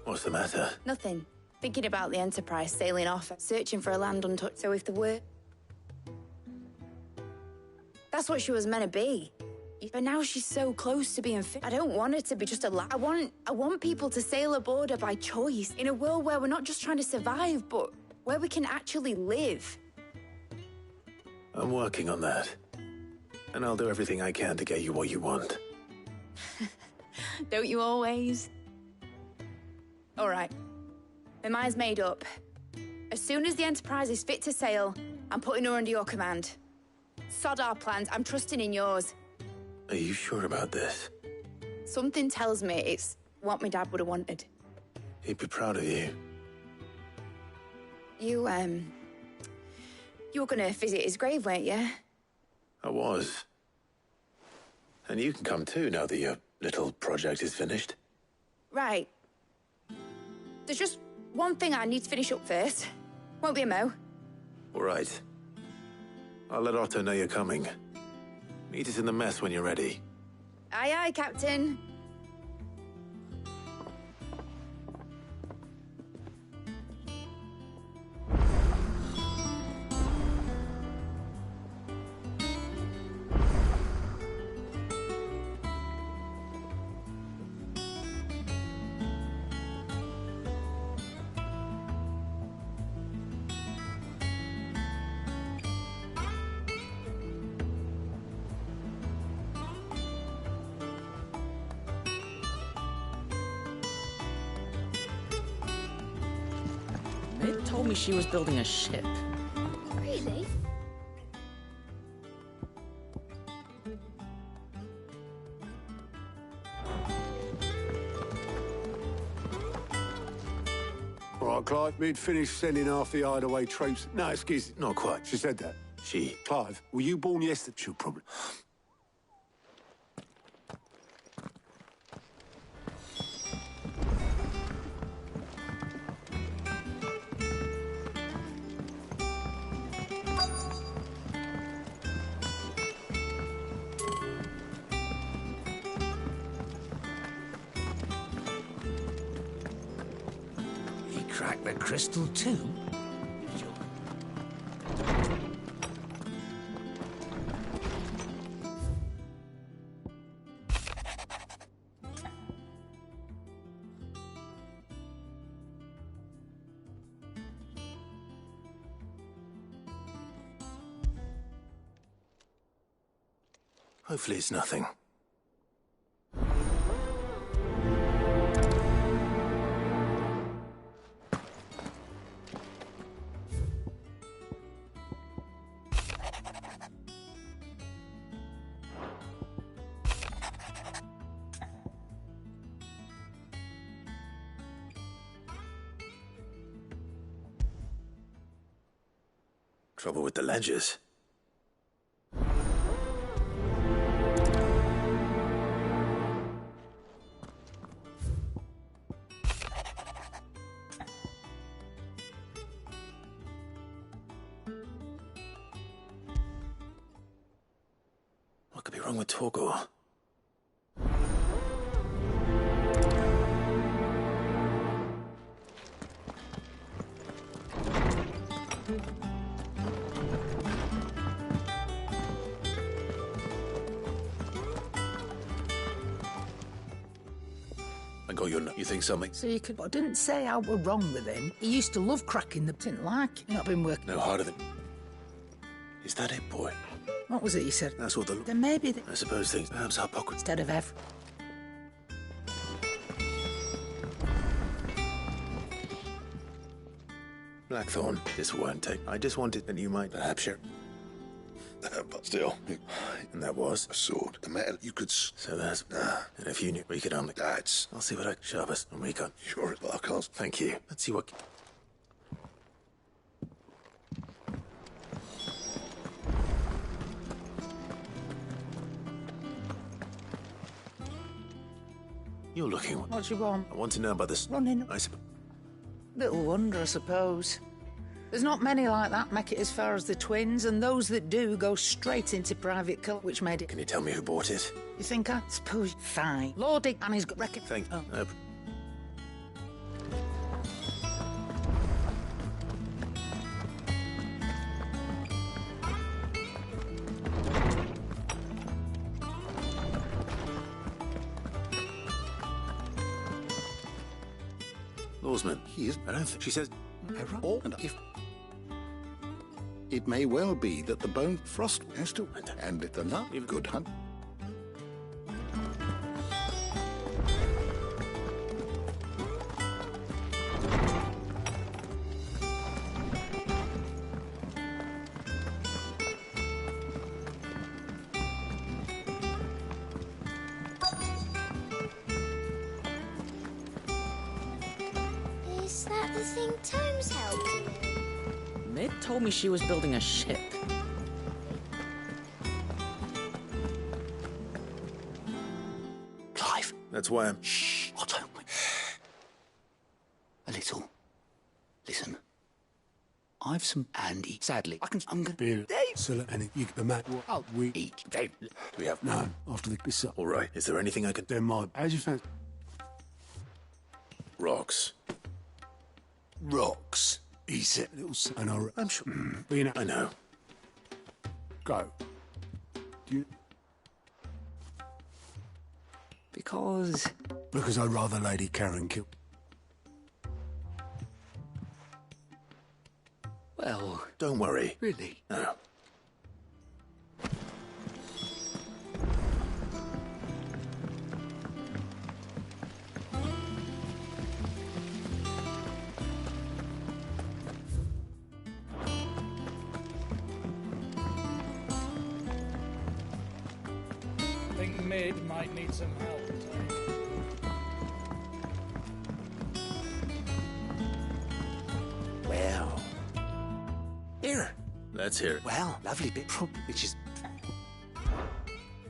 What's the matter? Nothing. Thinking about the Enterprise sailing off, searching for a land untouched. So if there were... That's what she was meant to be. But now she's so close to being fit. I don't want her to be just a I want people to sail aboard her by choice. In a world where we're not just trying to survive, but where we can actually live. I'm working on that. And I'll do everything I can to get you what you want. Don't you always? All right. My mind's made up. As soon as the Enterprise is fit to sail, I'm putting her under your command. Sod our plans. I'm trusting in yours. Are you sure about this? Something tells me it's what my dad would have wanted. He'd be proud of you. You were gonna visit his grave, weren't you? I was. And you can come too now that your little project is finished. Right. There's just one thing I need to finish up first. Won't be a mo. All right. I'll let Otto know you're coming. Meet us in the mess when you're ready. Aye, aye, Captain. Mid told me she was building a ship. Really? All right, Clive, we'd finished sending half the hideaway troops. No, excuse me, not quite. She said that. She. Clive, were you born yesterday? She'll probably. He cracked the crystal too? Hopefully it's nothing. Trouble with the ledgers. What could be wrong with TAKUSAN? I got your note. You think something? So you could. I didn't say I were wrong with him. He used to love cracking the. Didn't like. Not been working. No harder than. Is that it, boy? What was it you said? That's what the. Then maybe. I suppose things. Perhaps our pocket. Instead of ever. Blackthorn. This won't take. I just wanted that you might perhaps share. But still. And that was a sword. The metal you could. So that's. And if you knew, we could only. That's. I'll see what I sharpest and we can. Sure, but I can't. Thank you. Let's see what. You're looking. What do you want? I want to know about this. Running. I suppose. Little wonder, I suppose. There's not many like that make it as far as the twins, and those that do go straight into private cult, which made it. Can you tell me who bought it? You think I suppose? Fine. Lordy, and he's got record. Thank you. Oh. Lawsman. He is. I don't think. She says. And if. It may well be that the bone frost has to. And if the nut. Good hunt. Is that the thing Tomes helped you with? Mid told me she was building a ship. Clive. That's why I'm. Shh. Otto. A little. Listen. I've some Andy. Sadly, I'm gonna. Beer. Silla, and you can imagine what. Oh, we eat. Do we have. No, after the. This up. All right. Is there anything I can. Then my. How'd you fancy? Rocks. Rocks. He said. And I'm sure. But you know. I know. Go. Do you. Because I'd rather Lady Karen kill. Well. Don't worry. Really? No. Mid might need some help. Well. Here. Let's hear it. Well, lovely bit which is...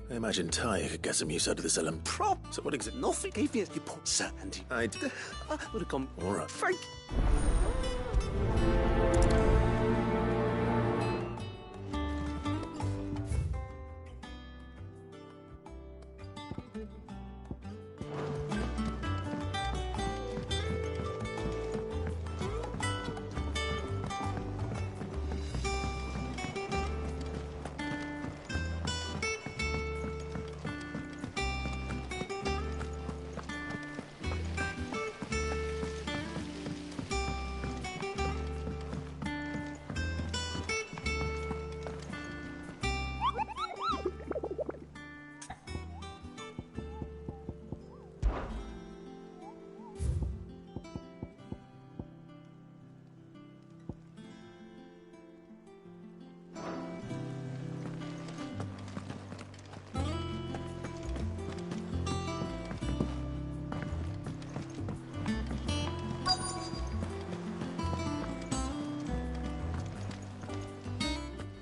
I imagine Ty could get some use out of this element. So what exactly? Nothing. Give you your put, sir, and you... I did. would have come... All right. Frank!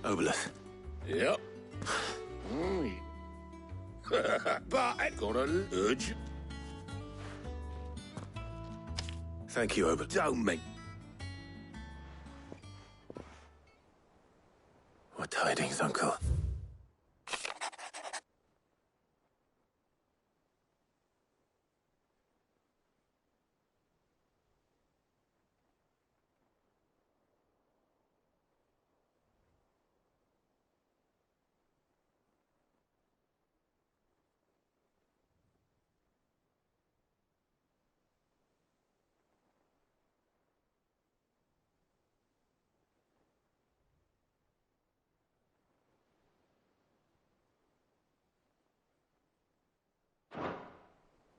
Obelith. Yep. But I got a urge. Thank you, Obelith. Don't make... What tidings, Uncle?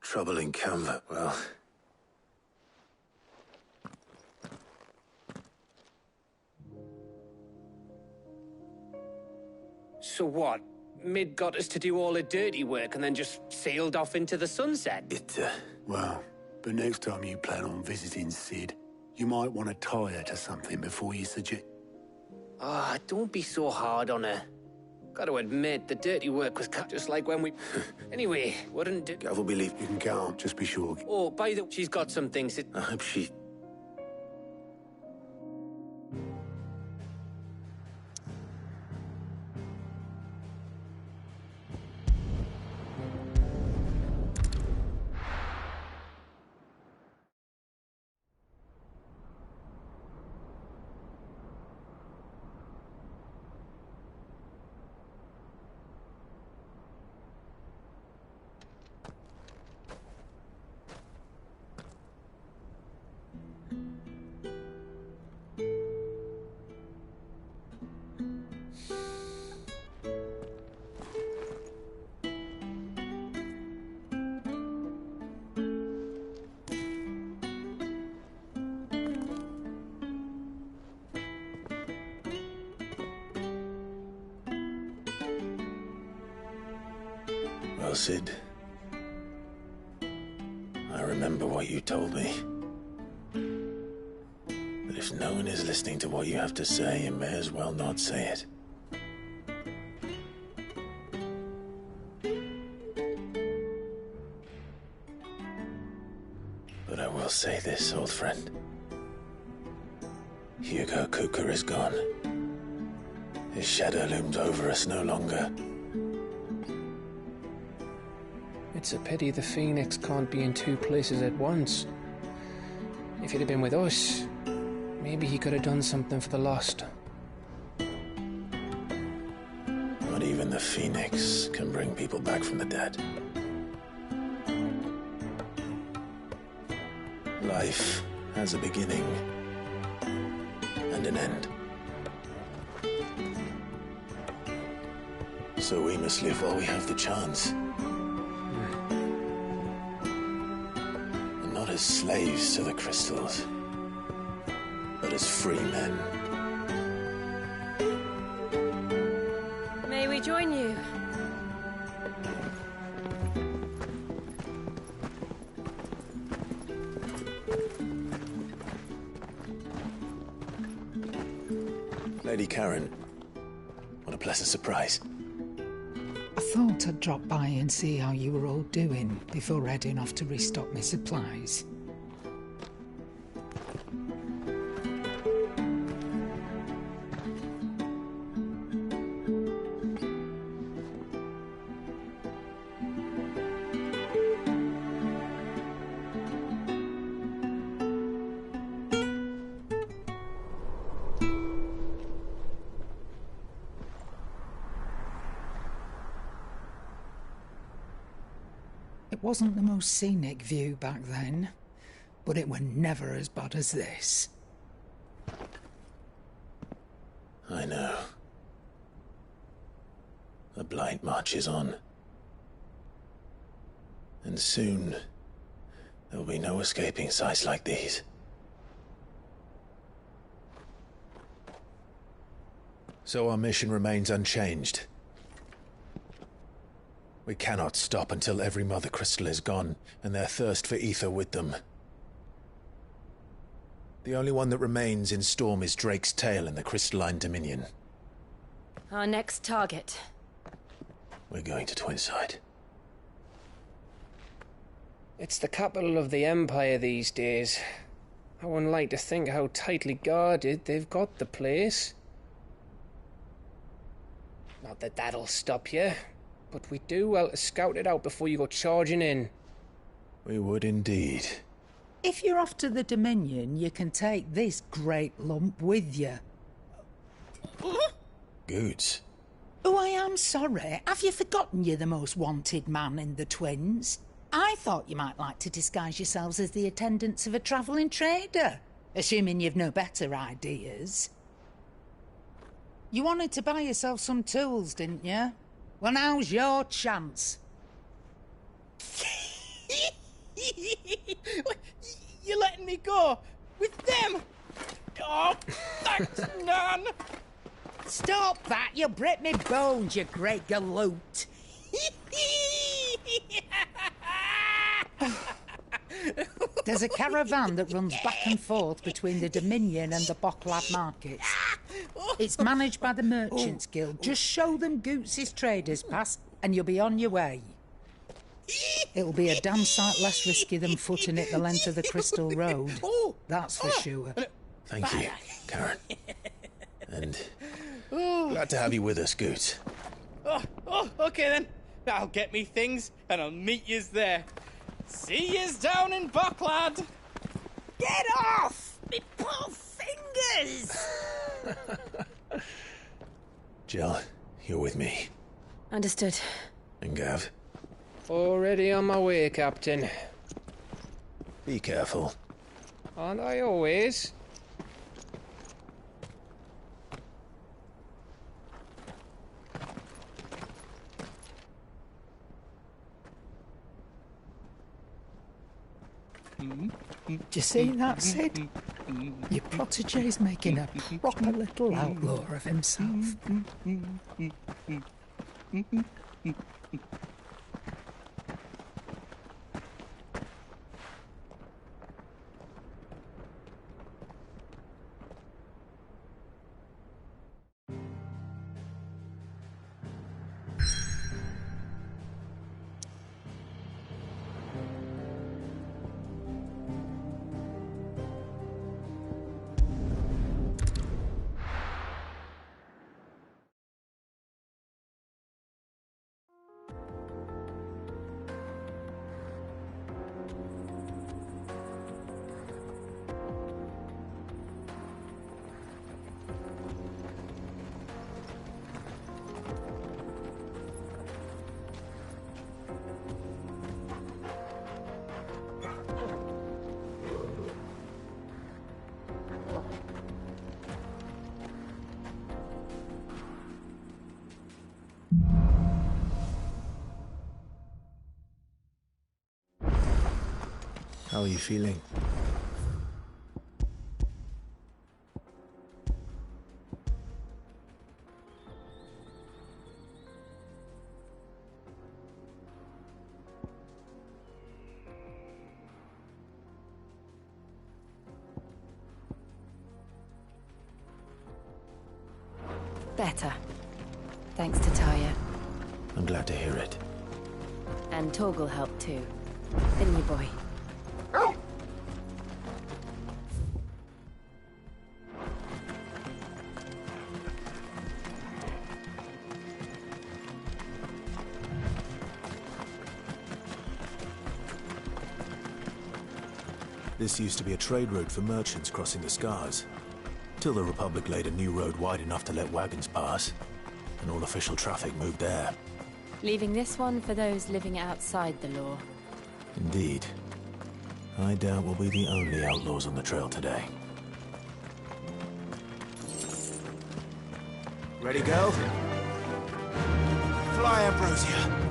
Trouble in Canva, well... So what? Mid got us to do all the dirty work and then just sailed off into the sunset? Well, but next time you plan on visiting Sid, you might want to tie her to something before you suggest... Ah, don't be so hard on her. Gotta admit, the dirty work was cut just like when we... Anyway, wouldn't do... Gav will be leaving. You can count on, just be sure. Oh, by the way, she's got some things... I hope she... Well, Sid, I remember what you told me. That if no one is listening to what you have to say, you may as well not say it. But I will say this, old friend. Hugo Kuka is gone. His shadow looms over us no longer. It's a pity the Phoenix can't be in two places at once. If he'd have been with us, maybe he could have done something for the lost. Not even the Phoenix can bring people back from the dead. Life has a beginning and an end. So we must live while we have the chance. And not as slaves to the crystals, but as free men. May we join you? Lady Karen, what a pleasant surprise. I thought I'd drop by and see how you were all doing before heading off to restock my supplies. It wasn't the most scenic view back then, but it were never as bad as this. I know. The blight marches on. And soon, there'll be no escaping sights like these. So our mission remains unchanged. We cannot stop until every Mother Crystal is gone, and their thirst for ether with them. The only one that remains in Storm is Drake's tail in the Crystalline Dominion. Our next target. We're going to Twinside. It's the capital of the Empire these days. I wouldn't like to think how tightly guarded they've got the place. Not that that'll stop you, but we do well to scout it out before you go charging in. We would indeed. If you're off to the Dominion, you can take this great lump with you. Goods. Oh, I am sorry. Have you forgotten you're the most wanted man in the Twins? I thought you might like to disguise yourselves as the attendants of a travelling trader, assuming you've no better ideas. You wanted to buy yourself some tools, didn't you? Well, now's your chance. You're letting me go with them? Oh, thanks, Nan. Stop that! You'll break me bones, you great galoot. There's a caravan that runs back and forth between the Dominion and the Bocklad markets. It's managed by the Merchants Guild. Just show them Goots' traders pass and you'll be on your way. It'll be a damn sight less risky than footing it the length of the Crystal Road. That's for sure. Thank you, Karen. And glad to have you with us, Goots. Okay then. I'll get me things and I'll meet yous there. See yous down in Bocklad. Get off! Me poor fingers! Jill, you're with me. Understood. And Gav? Already on my way, Captain. Be careful. Aren't I always? Do you see that, Sid? Your protege's making a proper little outlaw of himself. How are you feeling? Better. Thanks to Taya. I'm glad to hear it. And Torgal helped too. Didn't you, boy? This used to be a trade route for merchants crossing the Scars, till the Republic laid a new road wide enough to let wagons pass, and all official traffic moved there. Leaving this one for those living outside the law. Indeed. I doubt we'll be the only outlaws on the trail today. Ready, girl? Fly, Ambrosia.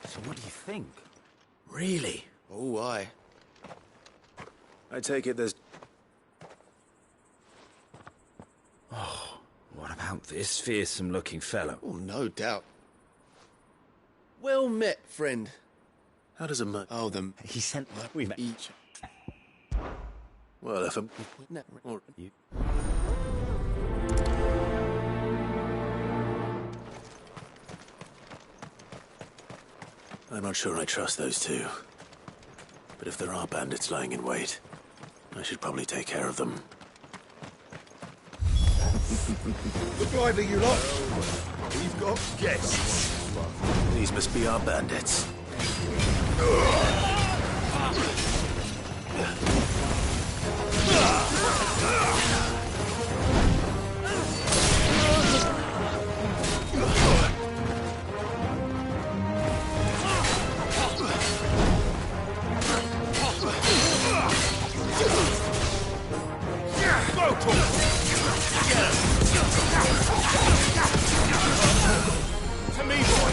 So what do you think? Really? Oh, I take it there's... Oh, what about this fearsome-looking fellow? Oh, no doubt. Well met, friend. How does a Oh, them... He sent... We met each... Well, if a... Or... You... I'm not sure I trust those two. But if there are bandits lying in wait, I should probably take care of them. Look lively, you lot. We've got guests. These must be our bandits. To me, boy.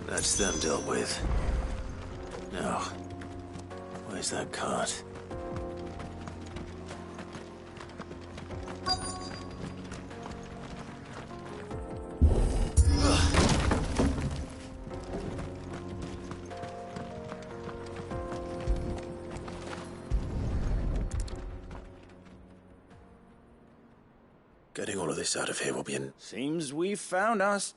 That's them dealt with. Now, where's that cart? Getting all of this out of here will be in... Seems we've found us.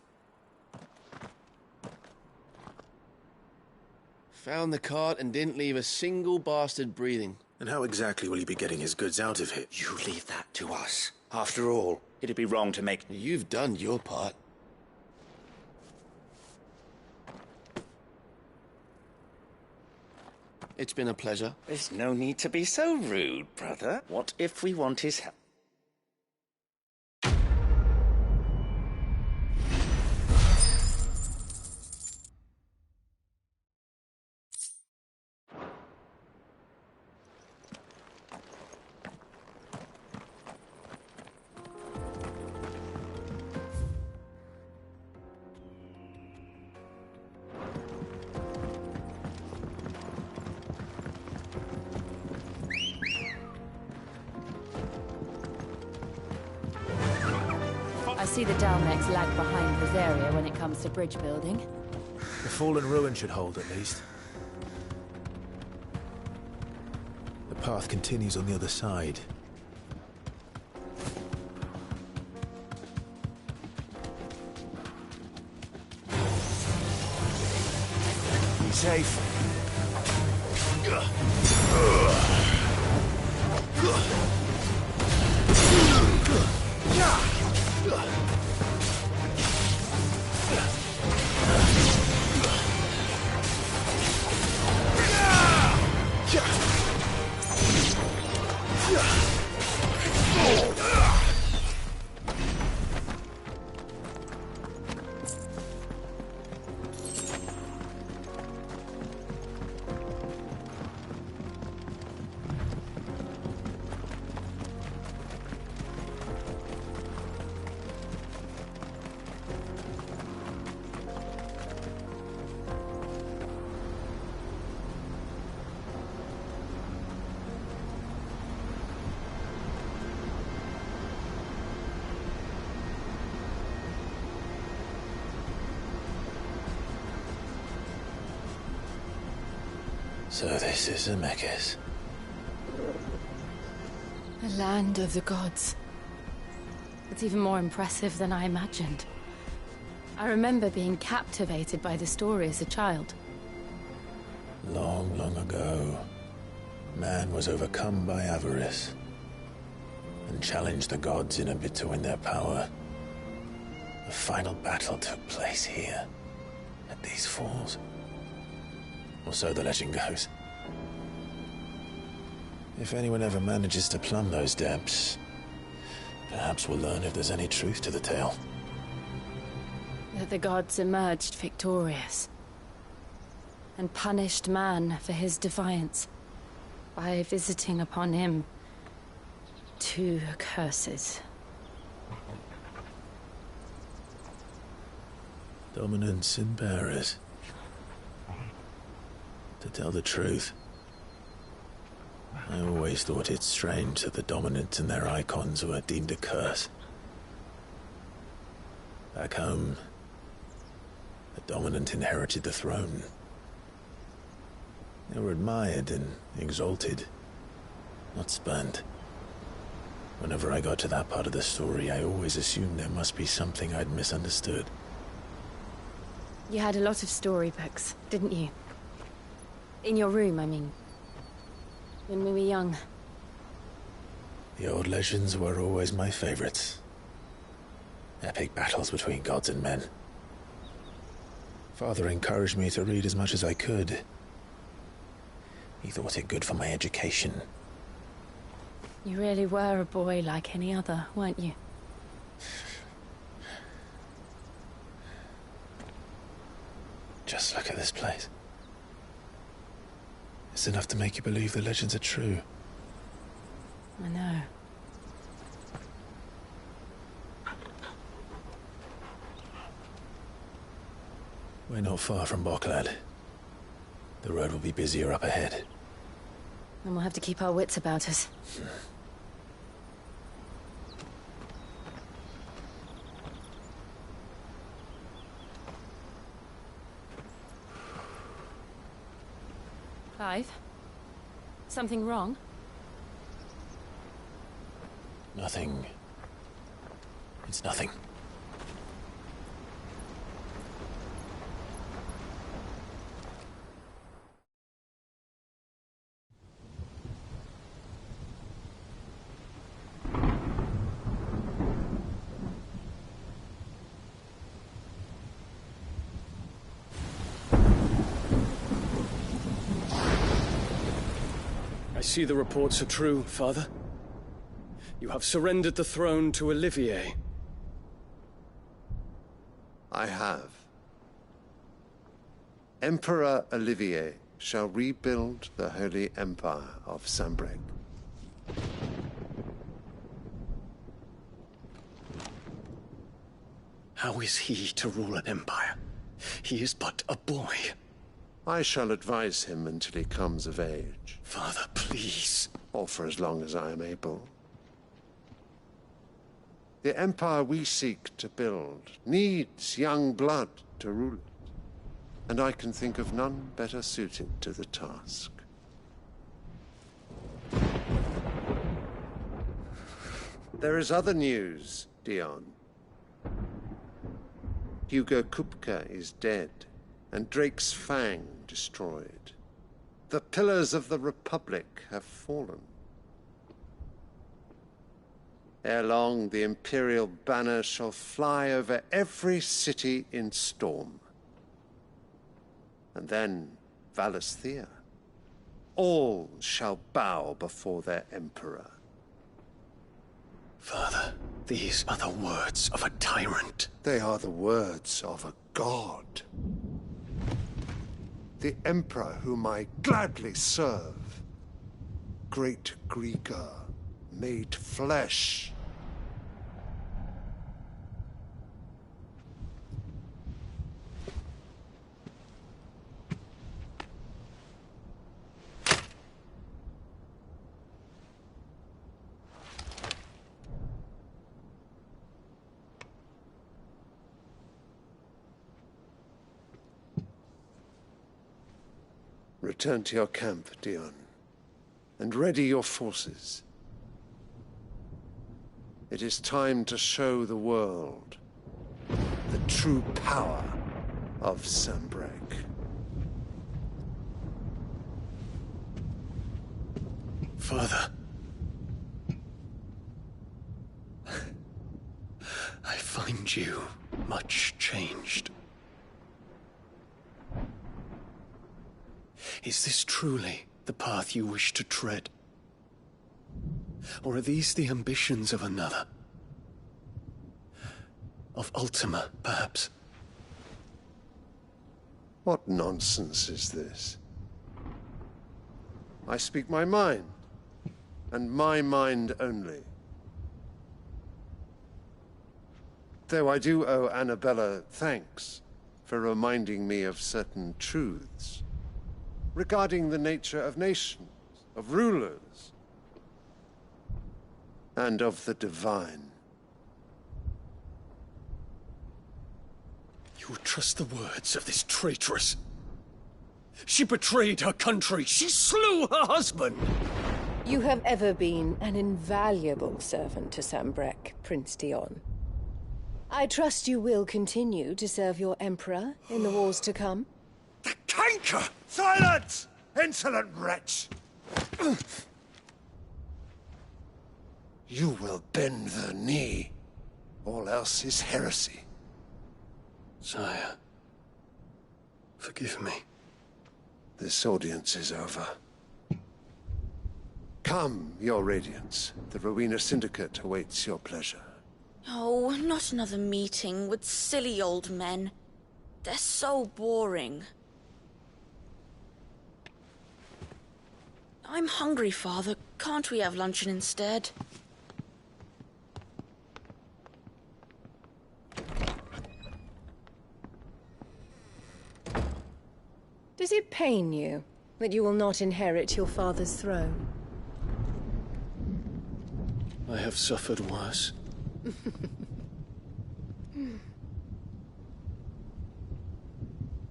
Found the cart and didn't leave a single bastard breathing. And how exactly will he be getting his goods out of here? You leave that to us. After all, it'd be wrong to make... You've done your part. It's been a pleasure. There's no need to be so rude, brother. What if we want his help? I see the Dalmex lag behind Rosaria when it comes to bridge building. The fallen ruin should hold, at least. path continues on the other side. Be safe. So this is Zemeckis. The land of the gods. It's even more impressive than I imagined. I remember being captivated by the story as a child. Long, long ago, man was overcome by avarice and challenged the gods in a bid to win their power. The final battle took place here, at these falls. Or so the legend goes. If anyone ever manages to plumb those depths, perhaps we'll learn if there's any truth to the tale. That the gods emerged victorious and punished man for his defiance by visiting upon him 2 curses. Dominance and bearers. To tell the truth, I always thought it strange that the dominant and their icons were deemed a curse. Back home, the dominant inherited the throne. They were admired and exalted, not spurned. Whenever I got to that part of the story, I always assumed there must be something I'd misunderstood. You had a lot of storybooks, didn't you? In your room, I mean. When we were young. The old legends were always my favorites. Epic battles between gods and men. Father encouraged me to read as much as I could. He thought it good for my education. You really were a boy like any other, weren't you? Just look at this place. It's enough to make you believe the legends are true. I know. We're not far from Boklad. The road will be busier up ahead. And we'll have to keep our wits about us. Clive? Something wrong? Nothing. It's nothing. I see the reports are true, Father. You have surrendered the throne to Olivier. I have. Emperor Olivier shall rebuild the Holy Empire of Sanbreque. How is he to rule an empire? He is but a boy. I shall advise him until he comes of age. Father, please. Or for as long as I am able. The empire we seek to build needs young blood to rule it, and I can think of none better suited to the task. There is other news, Dion. Hugo Kupka is dead, and Drake's Fang destroyed. The pillars of the Republic have fallen. Ere long, the Imperial banner shall fly over every city in Storm. And then, Valisthea. All shall bow before their Emperor. Father, these are the words of a tyrant. They are the words of a god. The Emperor whom I gladly serve. Great Grieger, made flesh. Return to your camp, Dion, and ready your forces. It is time to show the world the true power of Sanbreque. Father, I find you much changed. Is this truly the path you wish to tread? Or are these the ambitions of another? Of Ultima, perhaps? What nonsense is this? I speak my mind, and my mind only. Though I do owe Annabella thanks for reminding me of certain truths regarding the nature of nations, of rulers, and of the divine. You would trust the words of this traitress? She betrayed her country. She slew her husband. You have ever been an invaluable servant to Sanbreque, Prince Dion. I trust you will continue to serve your Emperor in the wars to come. The canker! Silence! Insolent wretch! You will bend the knee. All else is heresy. Sire, forgive me. This audience is over. Come, your Radiance. The Rowena Syndicate awaits your pleasure. Oh, not another meeting with silly old men. They're so boring. I'm hungry, Father. Can't we have luncheon instead? Does it pain you that you will not inherit your father's throne? I have suffered worse.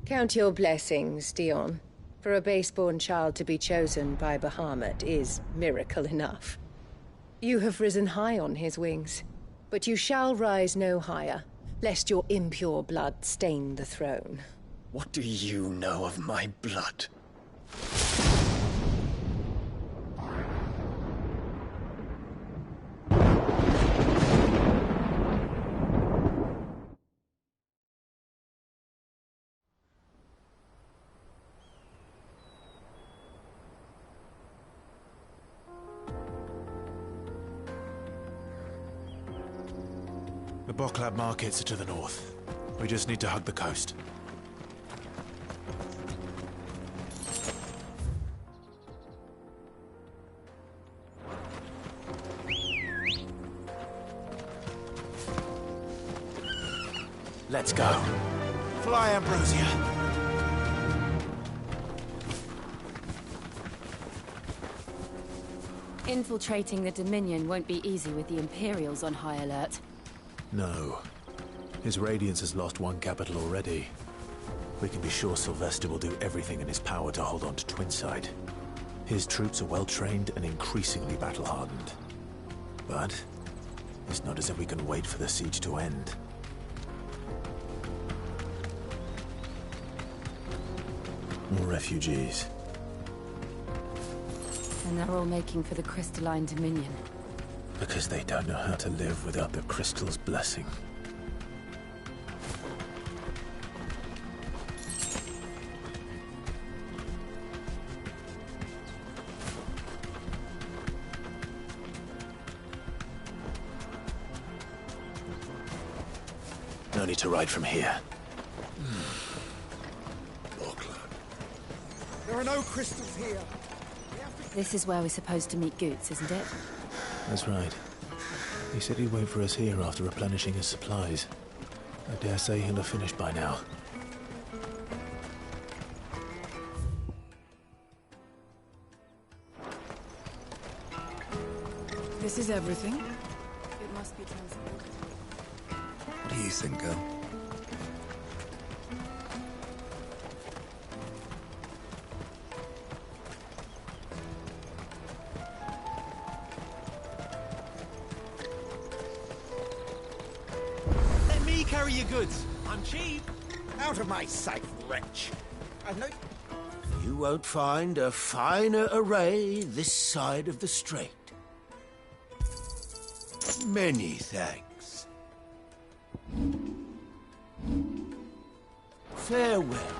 Count your blessings, Dion. For a base-born child to be chosen by Bahamut is miracle enough. You have risen high on his wings, but you shall rise no higher, lest your impure blood stain the throne. What do you know of my blood? The Boklab markets are to the north. We just need to hug the coast. Let's go. Fly, Ambrosia. Infiltrating the Dominion won't be easy with the Imperials on high alert. No. His Radiance has lost one capital already. We can be sure Sylvester will do everything in his power to hold on to Twinside. His troops are well-trained and increasingly battle-hardened. But It's not as if we can wait for the siege to end. More refugees. And they're all making for the crystalline dominion. Because they don't know how to live without the crystal's blessing. No need to ride from here. There are no crystals here. This is where we're supposed to meet Goots, isn't it? That's right. He said he'd wait for us here after replenishing his supplies. I dare say he'll have finished by now. This is everything? It must be transported. What do you think, girl? Let me carry your goods. I'm cheap. Out of my sight, wretch. I've no... You won't find a finer array this side of the strait. Many thanks. Farewell.